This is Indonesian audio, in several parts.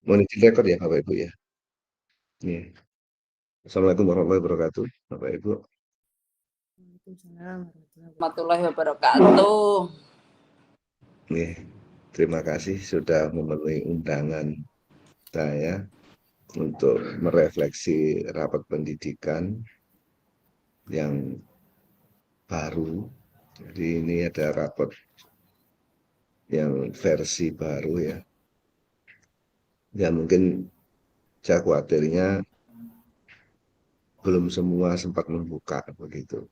Mohon izin rekod ya Bapak Ibu ya. Nih. Assalamualaikum warahmatullahi wabarakatuh, Bapak Ibu. Waalaikumsalam warahmatullahi wabarakatuh. Nih, terima kasih sudah memenuhi undangan saya untuk merefleksi rapat pendidikan yang baru. Jadi ini ada rapat yang versi baru ya. Ya mungkin saya khawatirnya belum semua sempat membuka begitu.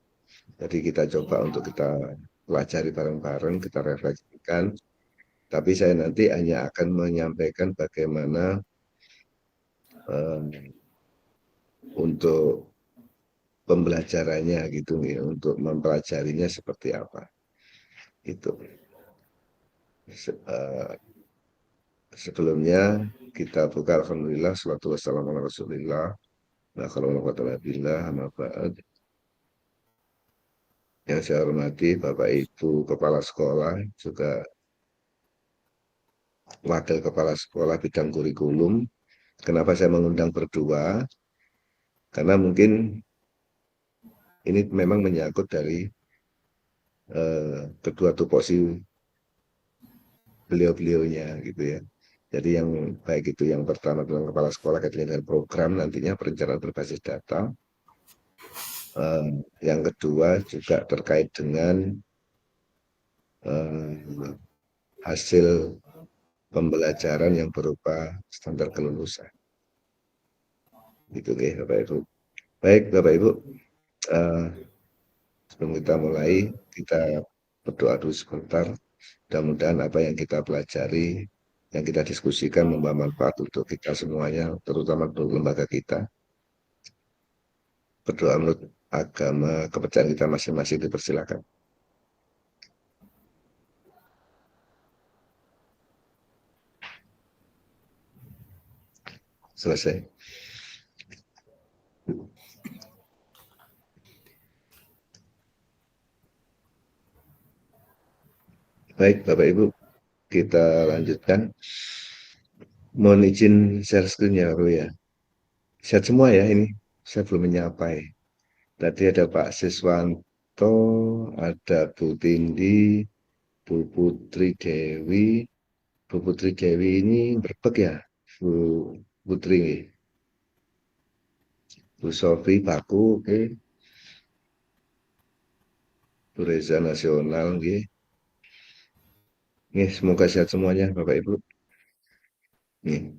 Jadi kita coba untuk kita pelajari bareng-bareng, kita refleksikan. Tapi saya nanti hanya akan menyampaikan bagaimana untuk pembelajarannya gitu ya, untuk mempelajarinya seperti apa. Itu. Sebelumnya kita buka alhamdulillah salatu wassalamu ala Rasulillah. Yang saya hormati Bapak Ibu Kepala Sekolah, juga Wakil Kepala Sekolah bidang kurikulum. Kenapa saya mengundang berdua? Karena mungkin ini memang menyangkut dari kedua tupoksi beliau-beliaunya gitu ya. Jadi yang baik itu yang pertama dengan kepala sekolah kaitannya dengan program nantinya perencanaan berbasis data. Yang kedua juga terkait dengan hasil pembelajaran yang berupa standar kelulusan. Gitu ya Bapak Ibu. Baik Bapak Ibu, sebelum kita mulai kita berdoa dulu sebentar. Mudah-mudahan apa yang kita pelajari, yang kita diskusikan membawa manfaat untuk kita semuanya, terutama untuk lembaga kita. Berdoa menurut agama kepercayaan kita masing-masing dipersilakan. Selesai. Baik Bapak Ibu, kita lanjutkan. Mohon izin share screen ya Bapak ya. Sehat semua ya ini, saya belum menyapa ya. Tadi ada Pak Siswanto, ada Bu Tindi, Bu Putri Dewi. Bu Putri Dewi ini berbek ya, Bu Putri. Bu Sofi Baku, oke. Bu Reza Nasional, oke. Nih, semoga sehat semuanya Bapak Ibu. Nih.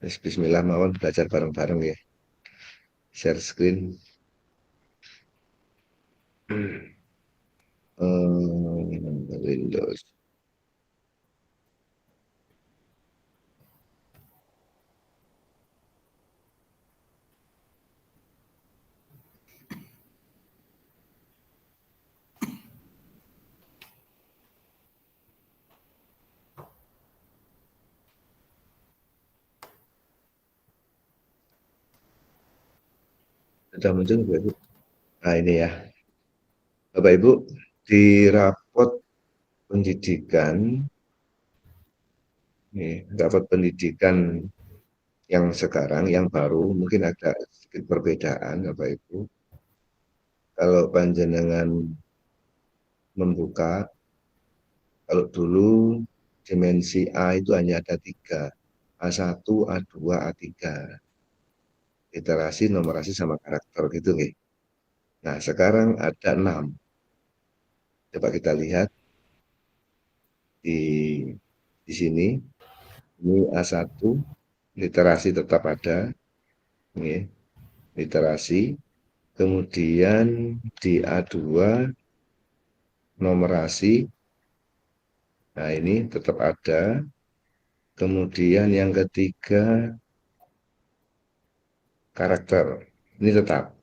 Bismillah mawon belajar bareng-bareng ya. Share screen. Windows. Sudah muncul Bapak Ibu? Nah ini ya. Bapak Ibu, di rapot pendidikan, nih, rapot pendidikan yang sekarang, yang baru, mungkin ada sedikit perbedaan Bapak Ibu. Kalau panjenengan membuka, kalau dulu dimensi A itu hanya ada 3, A1, A2, A3. Literasi, numerasi, sama karakter gitu nih. Nah, sekarang ada 6. Coba kita lihat di sini. Ini A1, literasi tetap ada. Ini literasi. Kemudian di A2, numerasi. Nah, ini tetap ada. Kemudian yang ketiga, karakter. Ini tetap.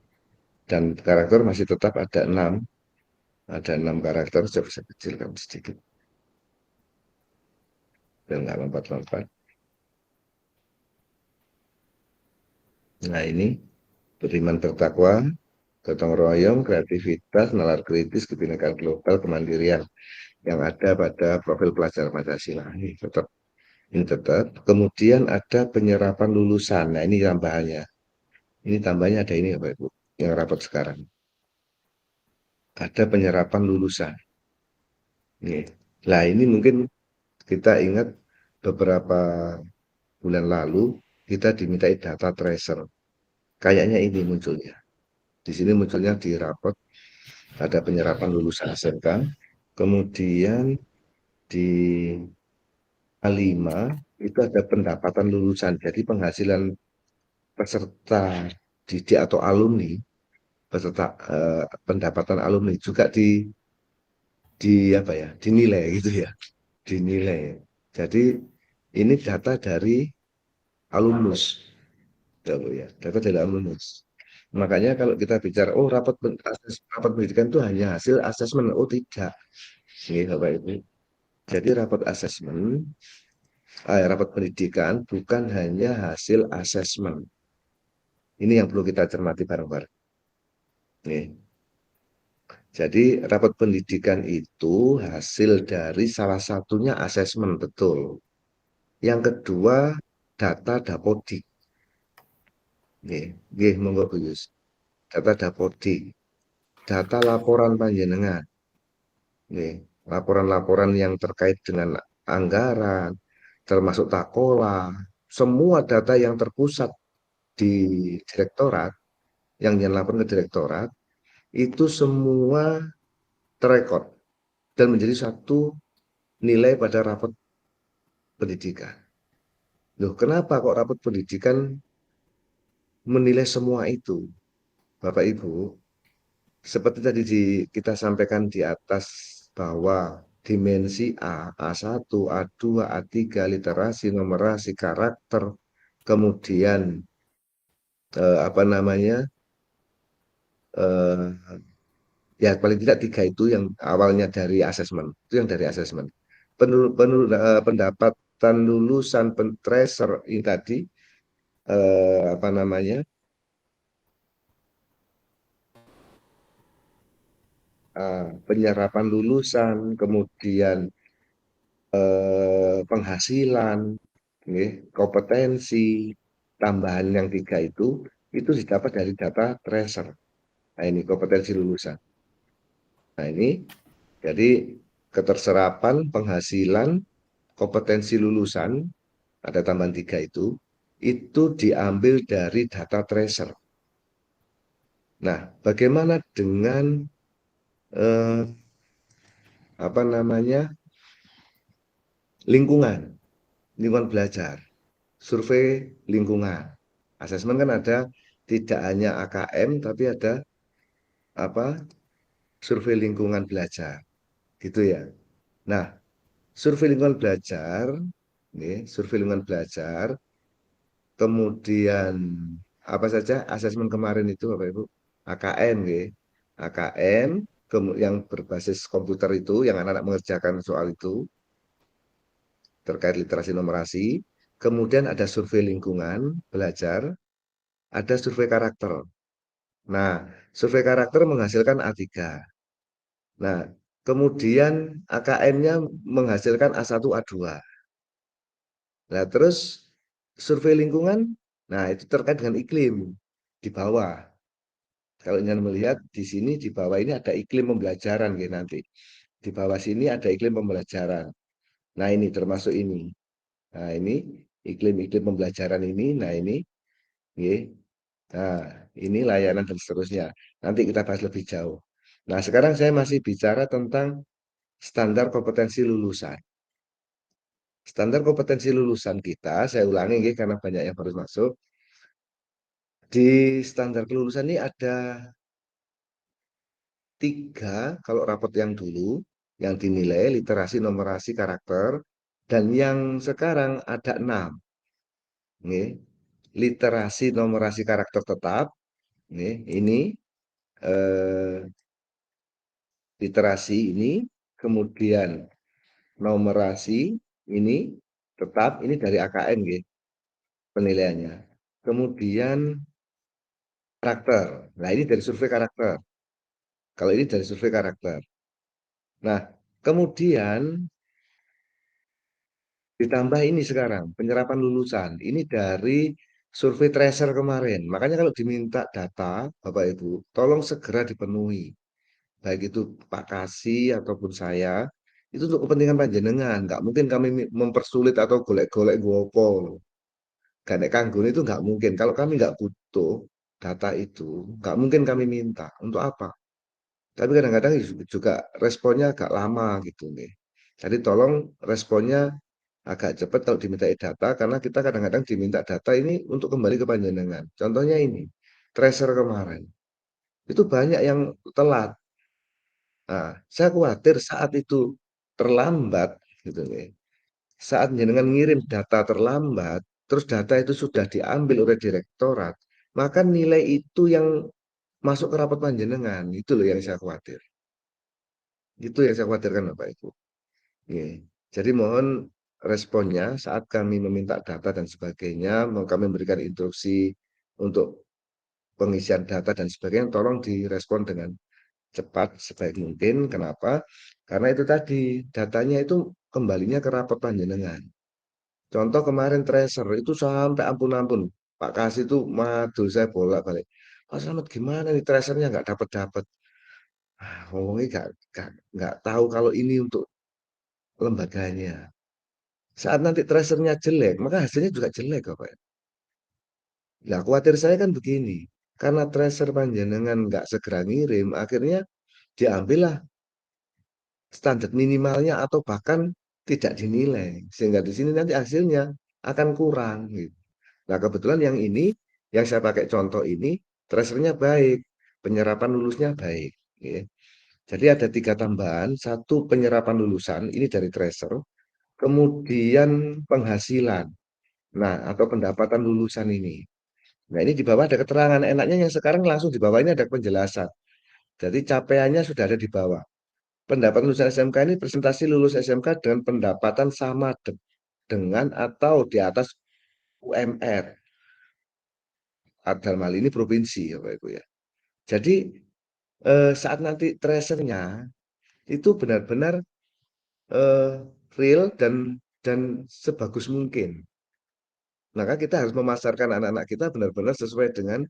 Dan karakter masih tetap ada 6. Ada 6 karakter, coba saya kecilkan sedikit. Dan nggak lompat-lompat. Nah ini, beriman bertakwa, gotong royong, kreativitas, nalar kritis, kebinekaan global, kemandirian yang ada pada profil pelajar Pancasila. Ini tetap Ini tetap. Kemudian ada penyerapan lulusan. Nah, ini tambahannya. Ini tambahnya ada ini Bapak Ibu, yang rapat sekarang. Ada penyerapan lulusan. Nih. Nah, ini mungkin kita ingat beberapa bulan lalu kita dimintai data tracer. Kayaknya ini munculnya. Di sini munculnya di rapot ada penyerapan lulusan SMK. Kemudian di A5 itu ada pendapatan lulusan. Jadi penghasilan peserta didik atau alumni, peserta pendapatan alumni juga di apa ya, dinilai gitu ya, dinilai. Jadi ini data dari alumnus, ya, data dari alumnus. Makanya kalau kita bicara, oh rapat pendidikan itu hanya hasil asesmen, oh tidak, ini Bapak Ibu. Jadi rapat pendidikan bukan hanya hasil asesmen. Ini yang perlu kita cermati bareng-bareng. Nih. Jadi rapat pendidikan itu hasil dari salah satunya asesmen, betul. Yang kedua data dapodik. Nggih, monggo Bu Yus. Data dapodik, data laporan panjenengan. Nih, laporan-laporan yang terkait dengan anggaran, termasuk takola, semua data yang terpusat di direktorat, yang dilaporkan ke direktorat, itu semua terekod dan menjadi satu nilai pada rapat pendidikan. Loh, kenapa kok rapat pendidikan menilai semua itu? Bapak Ibu, seperti tadi kita sampaikan di atas bahwa dimensi A1, A2, A3, literasi, numerasi, karakter, kemudian apa namanya, eh, ya paling tidak tiga itu yang awalnya dari asesmen, itu yang dari asesmen. Pendapatan lulusan tracer ini tadi, apa namanya, penyerapan lulusan, kemudian penghasilan, kompetensi, tambahan yang tiga itu didapat dari data tracer. Nah ini kompetensi lulusan. Nah ini jadi keterserapan, penghasilan, kompetensi lulusan, ada tambahan tiga itu diambil dari data tracer. Nah, bagaimana dengan eh, apa namanya lingkungan belajar, survei lingkungan. Asesmen kan ada tidak hanya AKM tapi ada apa survei lingkungan belajar, gitu ya. Nah, survei lingkungan belajar, survei lingkungan belajar, kemudian apa saja asesmen kemarin itu Bapak Ibu, AKM, AKM yang berbasis komputer itu, yang anak-anak mengerjakan soal itu terkait literasi numerasi, kemudian ada survei lingkungan belajar, ada survei karakter. Nah, survei karakter menghasilkan A3. Nah, kemudian AKM-nya menghasilkan A1, A2. Nah, terus survei lingkungan, nah itu terkait dengan iklim di bawah. Kalau ingin melihat di sini di bawah ini ada iklim pembelajaran gitu nanti. Di bawah sini ada iklim pembelajaran. Nah, ini termasuk ini. Nah, ini iklim-iklim pembelajaran ini. Nah, ini ya. Nah, ini layanan dan seterusnya. Nanti kita bahas lebih jauh. Nah, sekarang saya masih bicara tentang standar kompetensi lulusan. Standar kompetensi lulusan kita, saya ulangi karena banyak yang baru masuk. Di standar kelulusan ini ada tiga, kalau rapot yang dulu, yang dinilai literasi, numerasi, karakter, dan yang sekarang ada 6. Literasi, numerasi, karakter tetap. Ini eh, literasi ini, kemudian numerasi ini tetap, ini dari AKM penilaiannya. Kemudian karakter. Nah, ini dari survei karakter. Kalau ini dari survei karakter. Nah, kemudian Ditambah ini sekarang, penyerapan lulusan. Ini dari survei tracer kemarin. Makanya kalau diminta data, Bapak Ibu, tolong segera dipenuhi. Baik itu Pak Kasih ataupun saya, itu untuk kepentingan panjenengan. Nggak mungkin kami mempersulit atau golek-golek gopo. Gak kanggone itu nggak mungkin. Kalau kami nggak butuh data itu, nggak mungkin kami minta. Untuk apa? Tapi kadang-kadang juga responnya agak lama gitu nih. Jadi tolong responnya agak cepat kalau diminta data, karena kita kadang-kadang diminta data ini untuk kembali ke panjenengan. Contohnya ini, tracer kemarin. Itu banyak yang telat. Nah, saya khawatir saat itu terlambat gitu nih. Saat jenengan ngirim data terlambat, terus data itu sudah diambil oleh direktorat, maka nilai itu yang masuk ke rapat panjenengan. Itu loh yang saya khawatir. Itu yang saya khawatirkan Bapak Ibu. Iya. Jadi mohon responnya saat kami meminta data dan sebagainya, mau kami memberikan instruksi untuk pengisian data dan sebagainya, tolong direspon dengan cepat sebaik mungkin. Kenapa? Karena itu tadi datanya itu kembalinya ke rapat panjenengan. Contoh kemarin tracer itu sampai ampun-ampun. Pak Kasih itu madu saya bolak-balik. Pak Slamet gimana nih tracernya nggak dapat-dapat. Ngomongnya nggak tahu kalau ini untuk lembaganya. Saat nanti tracernya jelek, maka hasilnya juga jelek, Bapak. Nah, khawatir saya kan begini. Karena tracer panjenengan nggak segera ngirim, akhirnya diambillah standar minimalnya atau bahkan tidak dinilai. Sehingga di sini nanti hasilnya akan kurang. Gitu. Nah, kebetulan yang ini, yang saya pakai contoh ini, tracernya baik. Penyerapan lulusnya baik. Ya. Jadi ada 3 tambahan. Satu, penyerapan lulusan, ini dari tracer. Kemudian penghasilan. Nah, atau pendapatan lulusan ini. Nah, ini di bawah ada keterangan. Enaknya yang sekarang langsung di bawah ini ada penjelasan. Jadi capaiannya sudah ada di bawah. Pendapatan lulusan SMK ini presentasi lulus SMK dengan pendapatan sama dengan atau di atas UMR. Dalam hal ini provinsi ya Pak Ibu ya. Jadi saat nanti tracernya itu benar-benar eh, real dan sebagus mungkin. Maka kita harus memasarkan anak-anak kita benar-benar sesuai dengan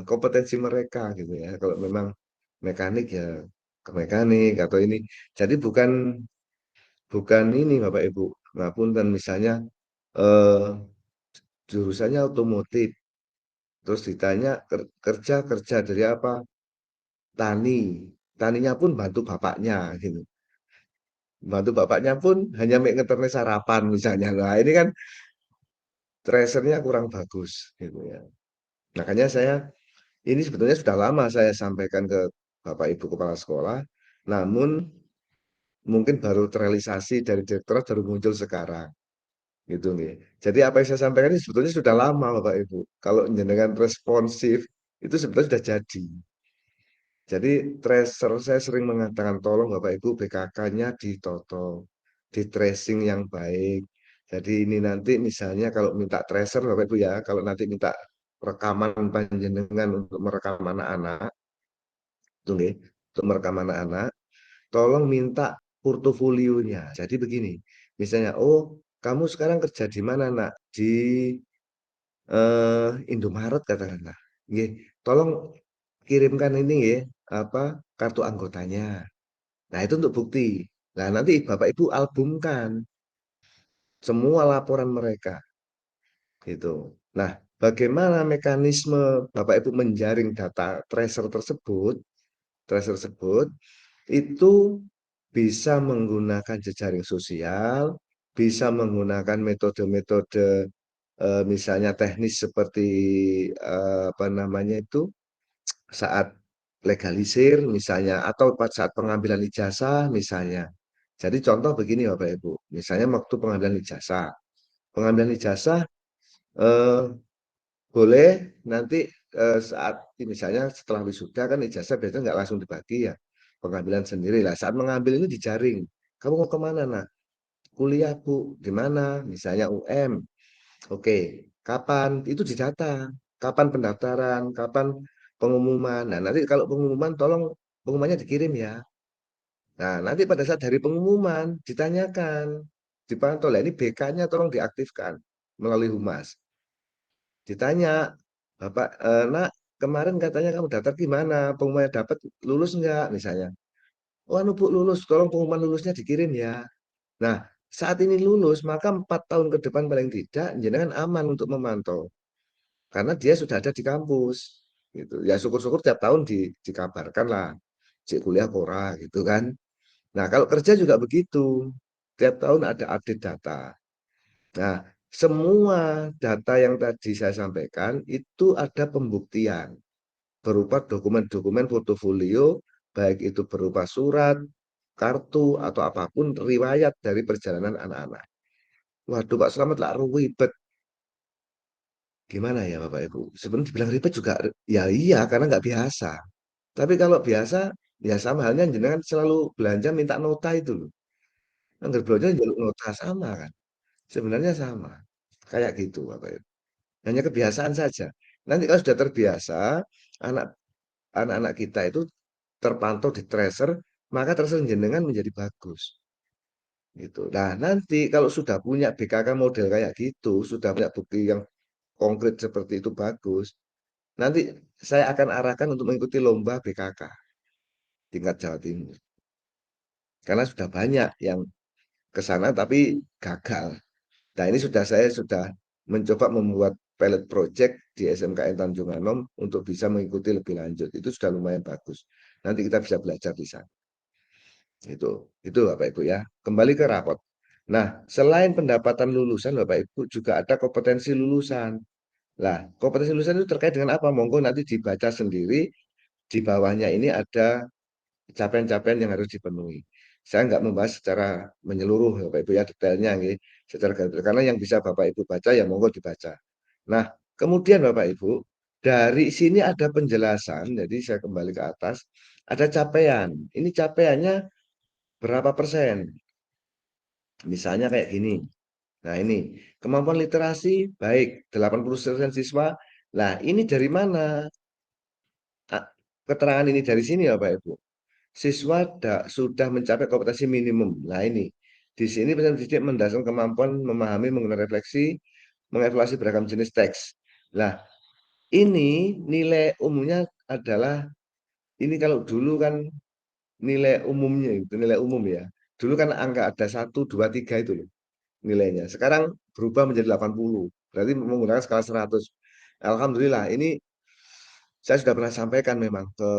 kompetensi mereka gitu ya. Kalau memang mekanik ya ke mekanik atau ini. Jadi bukan bukan ini Bapak Ibu. Ngapunten misalnya eh, jurusannya otomotif. Terus ditanya kerja kerja dari apa? Tani. Taninya pun bantu bapaknya gitu. Bantu bapaknya pun hanya make ngeterne sarapan misalnya. Nah, ini kan tracernya kurang bagus gitu ya. Makanya saya ini sebetulnya sudah lama saya sampaikan ke Bapak Ibu Kepala Sekolah, namun mungkin baru terrealisasi dari direktorat baru muncul sekarang, gitu nih. Jadi apa yang saya sampaikan ini sebetulnya sudah lama Bapak Ibu. Kalau jenengan responsif itu sebetulnya sudah jadi. Jadi tracer saya sering mengatakan tolong Bapak Ibu BKK-nya ditoto, di tracing yang baik. Jadi ini nanti misalnya kalau minta tracer Bapak Ibu ya, kalau nanti minta rekaman panjenengan untuk merekam anak-anak, tuh nih, untuk merekam anak-anak, tolong minta portofolionya. Jadi begini, misalnya, oh kamu sekarang kerja di mana nak? Di Indomaret katakanlah. Nggih, tolong kirimkan ini ya, apa kartu anggotanya. Nah, itu untuk bukti. Nah, nanti Bapak Ibu albumkan semua laporan mereka gitu. Nah, bagaimana mekanisme Bapak Ibu menjaring data tracer tersebut itu bisa menggunakan jejaring sosial, bisa menggunakan metode-metode misalnya teknis seperti apa namanya itu saat legalisir misalnya atau pada saat pengambilan ijazah misalnya. Jadi contoh begini Bapak Ibu, misalnya waktu pengambilan ijazah. Pengambilan ijazah eh, boleh nanti saat misalnya setelah wisuda kan ijazah biasanya nggak langsung dibagi ya. Pengambilan sendiri lah. Saat mengambil ini dijaring. Kamu mau kemana nak? Kuliah Bu, di mana? Misalnya UM. Oke, kapan? Itu didata. Kapan pendaftaran? Kapan pengumuman? Nah, nanti kalau pengumuman tolong pengumumannya dikirim ya. Nah, nanti pada saat hari pengumuman ditanyakan. dipantau lah, ini BK-nya tolong diaktifkan melalui humas. Ditanya, Bapak, nak, kemarin katanya kamu daftar gimana? Pengumuman dapat, lulus enggak misalnya? Oh, anu Bu, lulus, tolong pengumuman lulusnya dikirim ya. Nah, saat ini lulus, maka 4 tahun ke depan paling tidak, jenengan aman untuk memantau. Karena dia sudah ada di kampus. Gitu. Ya syukur-syukur tiap tahun dikabarkan lah. Cik kuliah Kora gitu kan. Nah, kalau kerja juga begitu. Tiap tahun ada update data. Nah, semua data yang tadi saya sampaikan itu ada pembuktian berupa dokumen-dokumen portofolio, baik itu berupa surat, kartu, atau apapun riwayat dari perjalanan anak-anak. Waduh Pak Slamet lah ribet. Gimana ya Bapak Ibu? Sebenarnya dibilang ribet juga, ya iya karena nggak biasa. Tapi kalau biasa, ya sama halnya jenengan selalu belanja minta nota itu loh. Anggar belanja jaluk nota sama kan. Sebenarnya sama. Kayak gitu Bapak Ibu. Hanya kebiasaan saja. Nanti kalau sudah terbiasa, anak anak-anak kita itu terpantau di tracer, maka tracer jenengan menjadi bagus. Gitu. Nah, nanti kalau sudah punya BKK model kayak gitu, sudah punya bukti yang konkret seperti itu bagus, nanti saya akan arahkan untuk mengikuti lomba BKK tingkat Jawa Timur. Karena sudah banyak yang ke sana tapi gagal. Nah, ini saya sudah mencoba membuat pilot project di SMKN Tanjung Anom untuk bisa mengikuti lebih lanjut. Itu sudah lumayan bagus. Nanti kita bisa belajar di sana. Itu Bapak Ibu ya. Kembali ke rapot. Nah, selain pendapatan lulusan Bapak Ibu juga ada kompetensi lulusan. Lah, kompetensi lulusan itu terkait dengan apa? Monggo nanti dibaca sendiri. Di bawahnya ini ada capaian-capaian yang harus dipenuhi. Saya nggak membahas secara menyeluruh Bapak Ibu ya detailnya nggih, secara garis karena yang bisa Bapak Ibu baca ya monggo dibaca. Nah, kemudian Bapak Ibu, dari sini ada penjelasan, jadi saya kembali ke atas, ada capaian. Ini capaiannya berapa persen? Misalnya kayak gini. Nah, ini kemampuan literasi baik 80% siswa. Nah, ini dari mana? Ah, keterangan ini dari sini ya Bapak Ibu. Siswa sudah mencapai kompetensi minimum. Nah ini, di sini peserta didik mendasarkan kemampuan memahami, menggunakan refleksi, mengevaluasi beragam jenis teks. Nah ini nilai umumnya adalah, ini kalau dulu kan nilai umumnya itu, nilai umum ya. Dulu kan angka ada 1, 2, 3 itu loh nilainya. Sekarang berubah menjadi 80. Berarti menggunakan skala 100. Alhamdulillah, ini saya sudah pernah sampaikan memang ke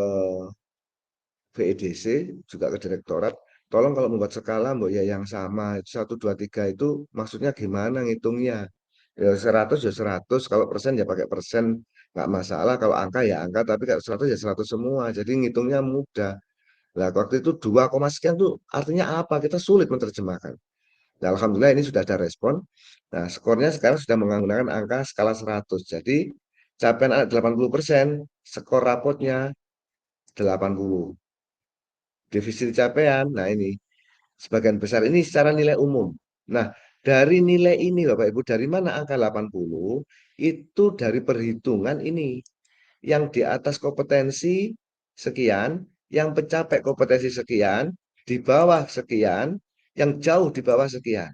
VEDC juga ke direktorat, tolong kalau membuat skala mbok ya yang sama 1, 2, 3 itu maksudnya gimana ngitungnya, ya 100 ya 100, kalau persen ya pakai persen, nggak masalah, kalau angka ya angka, tapi kalau 100 ya 100 semua, jadi ngitungnya mudah. Nah waktu itu 2, sekian tuh artinya apa, kita sulit menerjemahkan. Nah, alhamdulillah ini sudah ada respon. Nah skornya sekarang sudah menggunakan angka skala 100, jadi capaian anak 80%, skor rapotnya 80. Defisit capaian, nah ini sebagian besar ini secara nilai umum. Nah, dari nilai ini Bapak Ibu, dari mana angka 80? Itu dari perhitungan ini. Yang di atas kompetensi sekian, yang mencapai kompetensi sekian, di bawah sekian, yang jauh di bawah sekian.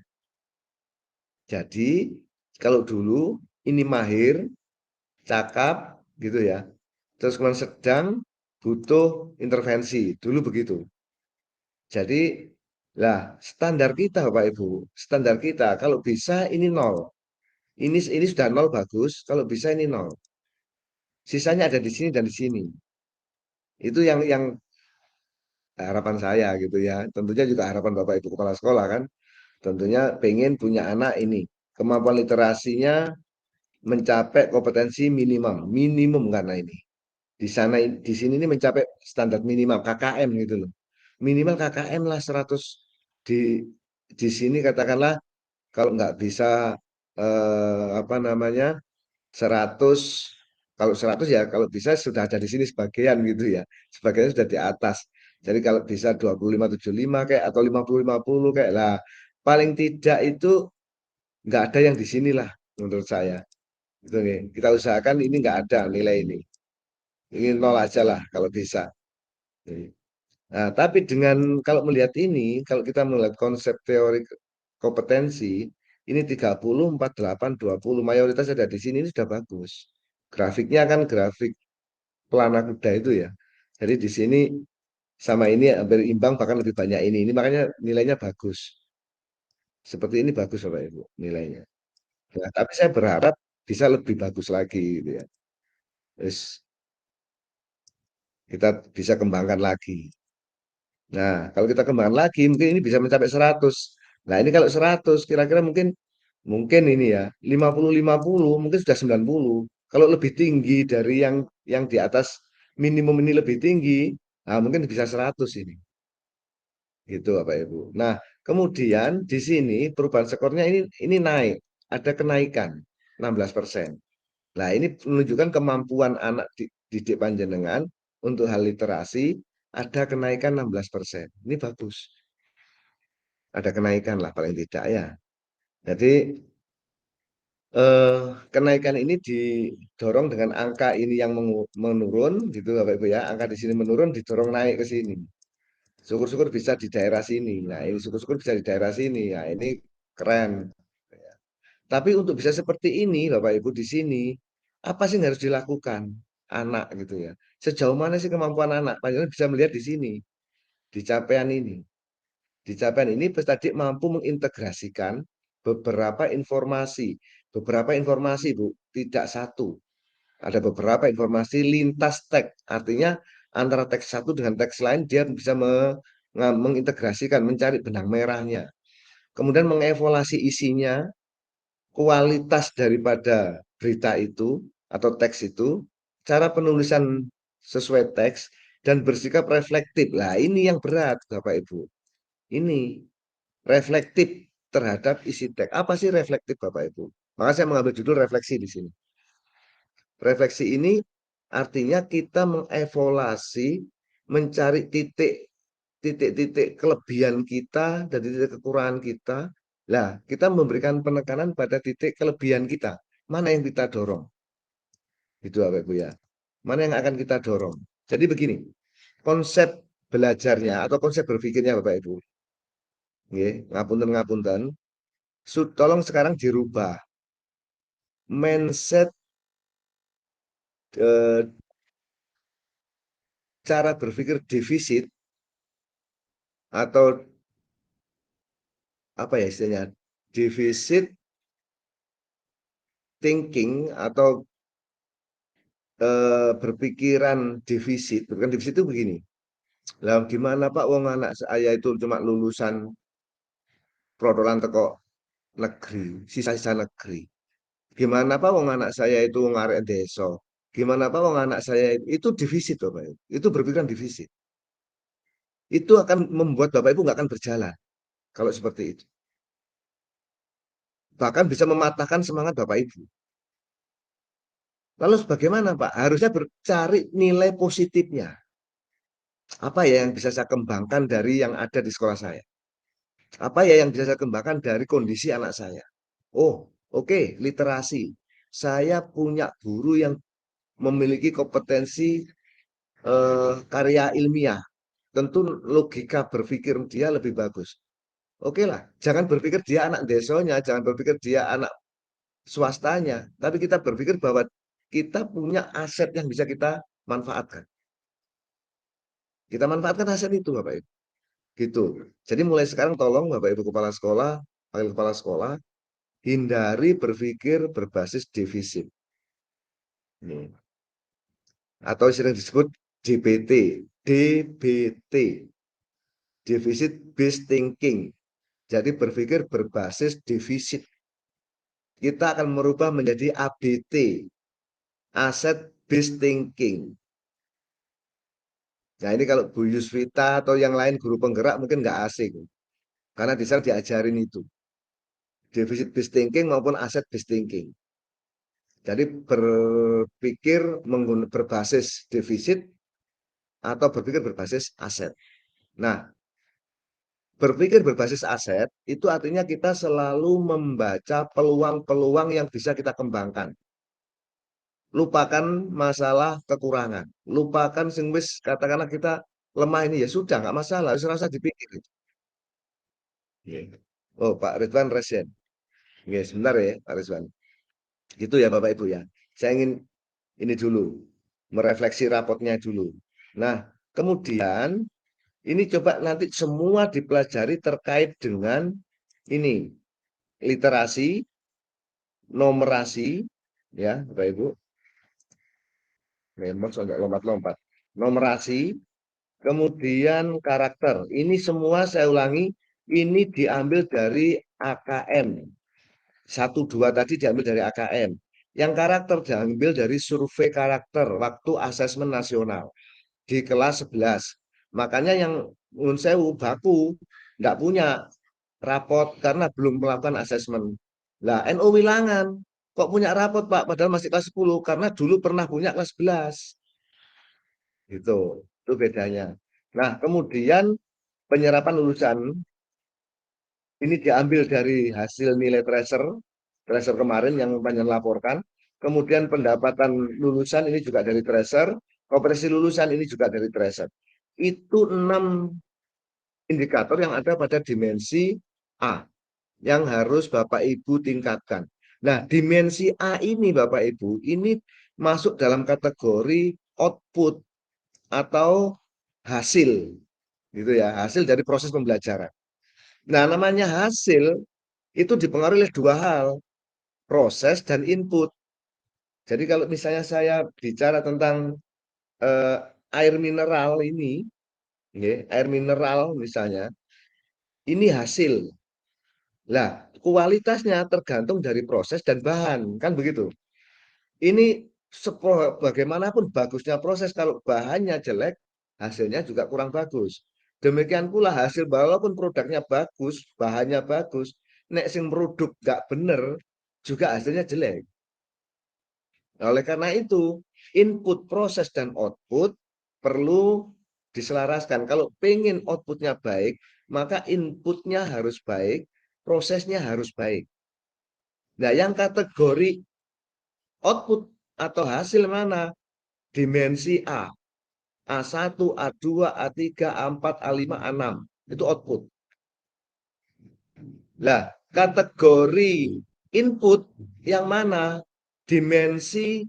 Jadi, kalau dulu ini mahir, cakap, gitu ya. Terus kemudian sedang, butuh intervensi. Dulu begitu. Jadi, lah standar kita Bapak Ibu, standar kita kalau bisa ini nol. Ini sudah nol bagus, kalau bisa ini nol. Sisanya ada di sini dan di sini. Itu yang harapan saya gitu ya. Tentunya juga harapan Bapak Ibu kepala sekolah kan. Tentunya pengen punya anak ini kemampuan literasinya mencapai kompetensi minimum, minimum karena ini. Di sana di sini ini mencapai standar minimal KKM gitu loh. Minimal KKM lah 100, di sini katakanlah kalau nggak bisa apa namanya 100, kalau 100 ya kalau bisa sudah ada di sini sebagian gitu ya, sebagian sudah di atas. Jadi kalau bisa 25, 75 kayak atau 50, 50 kayak lah, paling tidak itu nggak ada yang di sini lah menurut saya. Itu nih kita usahakan ini nggak ada nilai ini nol aja lah kalau bisa. Nah, tapi dengan kalau melihat ini, kalau kita melihat konsep teori kompetensi, ini 30, 48, 20, mayoritas ada di sini, ini sudah bagus. Grafiknya kan grafik pelana kuda itu ya. Jadi di sini sama ini hampir imbang, bahkan lebih banyak ini makanya nilainya bagus. Seperti ini bagus Bapak Ibu nilainya. Nah, tapi saya berharap bisa lebih bagus lagi gitu ya. Terus kita bisa kembangkan lagi. Nah, kalau kita kembangkan lagi mungkin ini bisa mencapai 100. Nah, ini kalau 100 kira-kira mungkin mungkin ini ya 50-50 mungkin sudah 90. Kalau lebih tinggi dari yang di atas minimum ini lebih tinggi, nah mungkin bisa 100 ini. Gitu Bapak Ibu. Nah, kemudian di sini perubahan skornya ini naik, ada kenaikan 16%. Nah, ini menunjukkan kemampuan anak didik panjenengan untuk hal literasi ada kenaikan 16%. Ini bagus. Ada kenaikan lah paling tidak ya. Jadi kenaikan ini didorong dengan angka ini yang menurun gitu Bapak Ibu ya. Angka di sini menurun didorong naik ke sini. Syukur-syukur bisa di daerah sini. Nah, ini syukur-syukur bisa di daerah sini. Nah, ini keren. Tapi untuk bisa seperti ini, Bapak Ibu di sini, apa sih yang harus dilakukan anak gitu ya? Sejauh mana sih kemampuan anak? Panjenengan bisa melihat di sini, di capaian ini. Di capaian ini peserta didik mampu mengintegrasikan beberapa informasi, Bu, tidak satu. Ada beberapa informasi lintas teks, artinya antara teks satu dengan teks lain dia bisa mengintegrasikan, mencari benang merahnya. Kemudian mengevaluasi isinya, kualitas daripada berita itu atau teks itu, cara penulisan sesuai teks, dan bersikap reflektif. Nah, ini yang berat, Bapak Ibu. Ini reflektif terhadap isi teks. Apa sih reflektif, Bapak Ibu? Maka saya mengambil judul refleksi di sini. Refleksi ini artinya kita mengevaluasi, mencari titik-titik kelebihan kita dan titik kekurangan kita. Nah, kita memberikan penekanan pada titik kelebihan kita. Mana yang kita dorong? Itu Bapak Ibu ya. Mana yang akan kita dorong? Jadi begini, konsep belajarnya atau konsep berpikirnya Bapak Ibu. Nggih, ngapunten-ngapunten. Tolong sekarang dirubah. Mindset eh, cara berpikir defisit atau apa ya istilahnya? Defisit thinking atau berpikiran defisit. Berpikiran defisit itu begini. Lah gimana Pak wong anak saya itu cuma lulusan prodolan teko negeri, sisa-sisa negeri. Gimana Pak wong anak saya itu ngarek desa. Gimana Pak wong anak saya itu defisit Bapak Ibu. Itu berpikiran defisit. Itu akan membuat Bapak Ibu nggak akan berjalan kalau seperti itu. Bahkan bisa mematahkan semangat Bapak Ibu. Lalu bagaimana Pak? Harusnya bercari nilai positifnya. Apa ya yang bisa saya kembangkan dari yang ada di sekolah saya? Apa ya yang bisa saya kembangkan dari kondisi anak saya? Oh, oke, literasi. Saya punya guru yang memiliki kompetensi karya ilmiah. Tentu logika berpikir dia lebih bagus. Oke lah, jangan berpikir dia anak desanya, jangan berpikir dia anak swastanya, tapi kita berpikir bahwa kita punya aset yang bisa kita manfaatkan. Kita manfaatkan aset itu, Bapak Ibu. Gitu. Jadi mulai sekarang tolong Bapak Ibu kepala sekolah, wakil kepala sekolah, hindari berpikir berbasis defisit. Ini. Atau sering disebut DBT, DBT, deficit based thinking. Jadi berpikir berbasis defisit. Kita akan merubah menjadi ABT, asset based thinking. Nah ini kalau Bu Yusvita atau yang lain guru penggerak mungkin nggak asing. Karena di sana diajarin itu. Deficit based thinking maupun asset based thinking. Jadi berpikir berbasis defisit atau berpikir berbasis aset. Nah, berpikir berbasis aset itu artinya kita selalu membaca peluang-peluang yang bisa kita kembangkan. Lupakan masalah kekurangan. Lupakan sing wis katakanlah kita lemah ini ya sudah nggak masalah, usah dipikir. Oh, Pak Ridwan resen. Oke, sebentar ya, Pak Ridwan. Gitu ya, Bapak Ibu ya. Saya ingin ini dulu, merefleksi rapotnya dulu. Nah, kemudian ini coba nanti semua dipelajari terkait dengan ini, literasi, numerasi, ya, Bapak Ibu. Memang nggak lompat-lompat. Numerasi, kemudian karakter. Ini semua saya ulangi, ini diambil dari AKM. 1, 2 tadi diambil dari AKM. Yang karakter diambil dari survei karakter waktu asesmen nasional di kelas 11. Makanya yang Nun Sewu baku nggak punya rapot karena belum melakukan asesmen. Lah NU Wilangan kok punya rapot Pak padahal masih kelas 10 karena dulu pernah punya kelas 11. Gitu. Itu bedanya. Nah, kemudian penyerapan lulusan ini diambil dari hasil nilai tracer kemarin yang panjang laporkan. Kemudian pendapatan lulusan ini juga dari tracer, kompresi lulusan ini juga dari tracer. Itu 6 indikator yang ada pada dimensi A yang harus Bapak Ibu tingkatkan. Nah, dimensi A ini Bapak Ibu, ini masuk dalam kategori output atau hasil gitu ya, hasil dari proses pembelajaran. Nah, namanya hasil itu dipengaruhi oleh dua hal, proses dan input. Jadi kalau misalnya saya bicara tentang eh, air mineral ini, ya, air mineral misalnya, ini hasil. Lah, kualitasnya tergantung dari proses dan bahan, kan begitu. Ini bagaimanapun bagusnya proses, kalau bahannya jelek, hasilnya juga kurang bagus. Demikian pula hasil walaupun produknya bagus, bahannya bagus, nek sing produk nggak bener, juga hasilnya jelek. Nah, oleh karena itu, input, proses, dan output perlu diselaraskan. Kalau pengen outputnya baik, maka inputnya harus baik, prosesnya harus baik. Nah, yang kategori output atau hasil mana? Dimensi A. A1, A2, A3, A4, A5, A6. Itu output. Nah, kategori input yang mana? Dimensi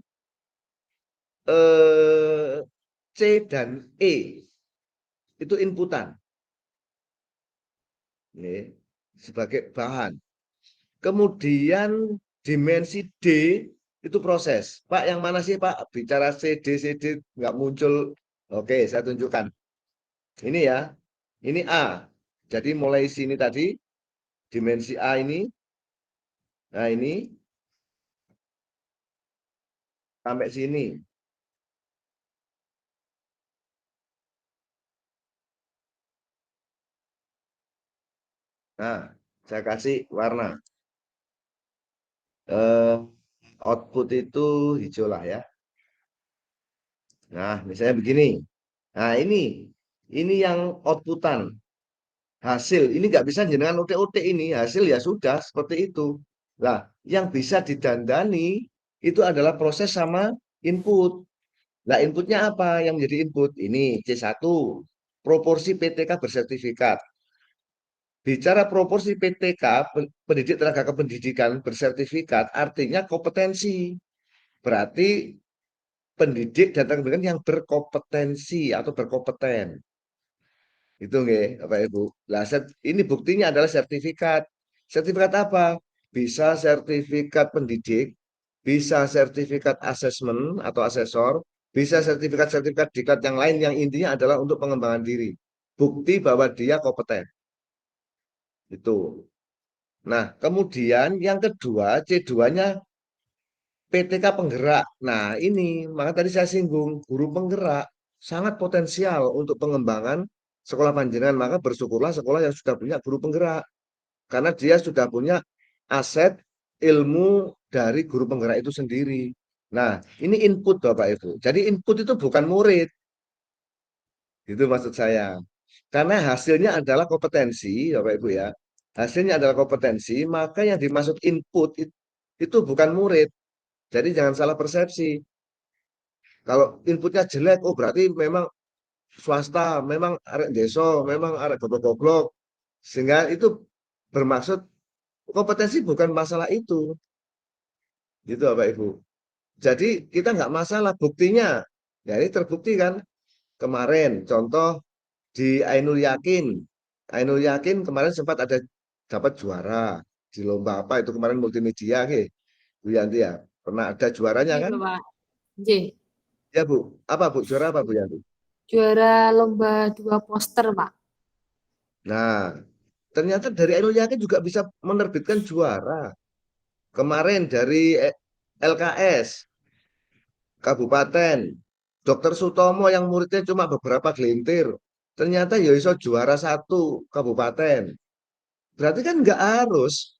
C dan E. Itu inputan. Ini sebagai bahan. Kemudian dimensi D itu proses. Pak, yang mana sih Pak? Bicara CD nggak muncul. Oke, saya tunjukkan. Ini ya, ini A. Jadi mulai sini tadi, dimensi A ini. Nah ini, sampai sini. Nah, saya kasih warna. Eh, Output itu hijau lah ya. Nah, misalnya begini. Nah, ini yang outputan. Hasil ini nggak bisa jenengan utek-utek, ini hasil ya sudah seperti itu. Nah, yang bisa didandani itu adalah proses sama input. Nah, inputnya apa yang menjadi input? Ini C1, proporsi PTK bersertifikat. Bicara proporsi PTK, pendidik tenaga kependidikan bersertifikat, artinya kompetensi. Berarti pendidik dan tenaga pendidikan yang berkompetensi atau berkompeten. Itu nggih, Bapak Ibu. Lah, ini buktinya adalah sertifikat. Sertifikat apa? Bisa sertifikat pendidik, bisa sertifikat asesmen atau asesor, bisa sertifikat-sertifikat diklat yang lain yang intinya adalah untuk pengembangan diri. Bukti bahwa dia kompeten. Itu. Nah, kemudian yang kedua, C2-nya PTK penggerak. Nah, ini maka tadi saya singgung, guru penggerak sangat potensial untuk pengembangan sekolah panjenengan. Maka bersyukurlah sekolah yang sudah punya guru penggerak, karena dia sudah punya aset ilmu dari guru penggerak itu sendiri. Nah, ini input Bapak Ibu. Jadi input itu bukan murid, itu maksud saya. Karena hasilnya adalah kompetensi, Bapak Ibu ya. Hasilnya adalah kompetensi, maka yang dimaksud input itu bukan murid. Jadi jangan salah persepsi. Kalau inputnya jelek, oh berarti memang swasta, memang arek deso, memang arek goblok-goblok. Sehingga itu bermaksud kompetensi bukan masalah itu, gitu Bapak Ibu. Jadi kita nggak masalah buktinya. Ya ini terbukti kan kemarin contoh di Ainul Yakin. Ainul Yakin kemarin sempat ada dapat juara di lomba apa itu kemarin multimedia ke Bu Yanti ya. Pernah ada juaranya Iya, kan? Bapak. J. Ya Bu. Apa Bu? Juara apa Bu Yanti? Juara lomba 2 poster, Pak. Nah, ternyata dari Ainul Yakin juga bisa menerbitkan juara. Kemarin dari LKS Kabupaten Dokter Sutomo yang muridnya cuma beberapa gelintir. Ternyata ya iso juara 1 kabupaten. Berarti kan nggak harus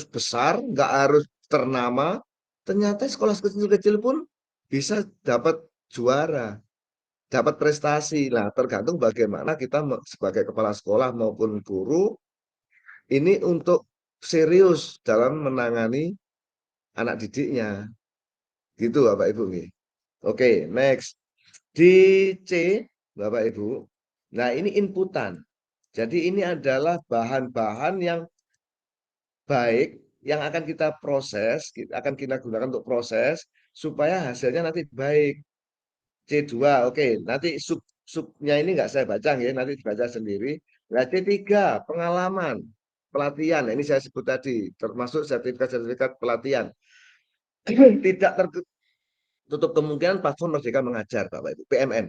besar, nggak harus ternama. Ternyata sekolah kecil-kecil pun bisa dapat juara, dapat prestasi. Nah, tergantung bagaimana kita sebagai kepala sekolah maupun guru ini untuk serius dalam menangani anak didiknya. Gitu Bapak Ibu nih. Oke, next. Di C, Bapak Ibu. Nah, ini inputan. Jadi ini adalah bahan-bahan yang baik yang akan kita proses, akan kita gunakan untuk proses supaya hasilnya nanti baik. C2, oke. Nanti subnya ini nggak saya baca ya, nanti dibaca sendiri. Nah, C3, pengalaman, pelatihan. Nah, ini saya sebut tadi, termasuk sertifikat-sertifikat pelatihan. Tidak tertutup kemungkinan platform Merdeka Mengajar, Bapak Ibu, PMM.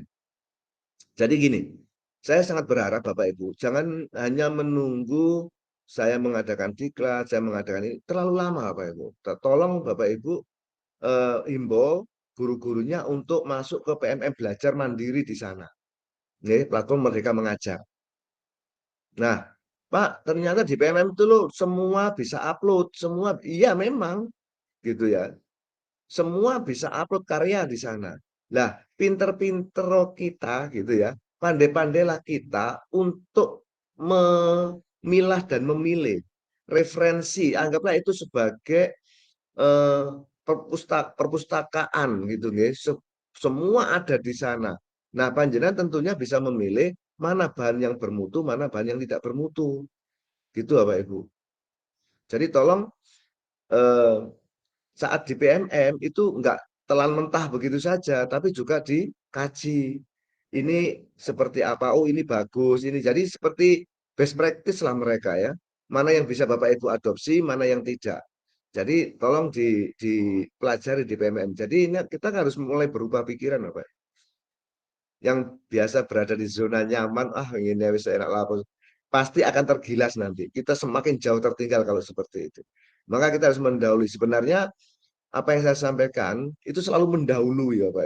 Jadi gini, saya sangat berharap Bapak Ibu, jangan hanya menunggu saya mengadakan diklat, saya mengadakan ini terlalu lama Bapak Ibu. Tolong Bapak Ibu himbau guru-gurunya untuk masuk ke PMM belajar mandiri di sana. Nih, platform Merdeka Mengajar. Nah, Pak, ternyata di PMM itu loh semua bisa upload, semua iya memang gitu ya. Semua bisa upload karya di sana. Lah, pinter-pinter kita gitu ya, pandai-pandailah kita untuk memilah dan memilih referensi. Anggaplah itu sebagai perpustakaan gitu nih. Semua ada di sana. Nah, panjenengan tentunya bisa memilih mana bahan yang bermutu, mana bahan yang tidak bermutu. Gitu Bapak Ibu. Jadi tolong eh, saat di PMM itu enggak telan mentah begitu saja, tapi juga dikaji. Ini seperti apa? Oh, ini bagus. Ini jadi seperti best practice lah mereka ya. Mana yang bisa Bapak Ibu adopsi, mana yang tidak. Jadi tolong dipelajari di PMM. Jadi ini kita harus mulai berubah pikiran, Bapak. Yang biasa berada di zona nyaman, ini bisa enak lapor. Pasti akan tergilas nanti. Kita semakin jauh tertinggal kalau seperti itu. Maka kita harus mendahului. Sebenarnya apa yang saya sampaikan itu selalu mendahului ya Pak.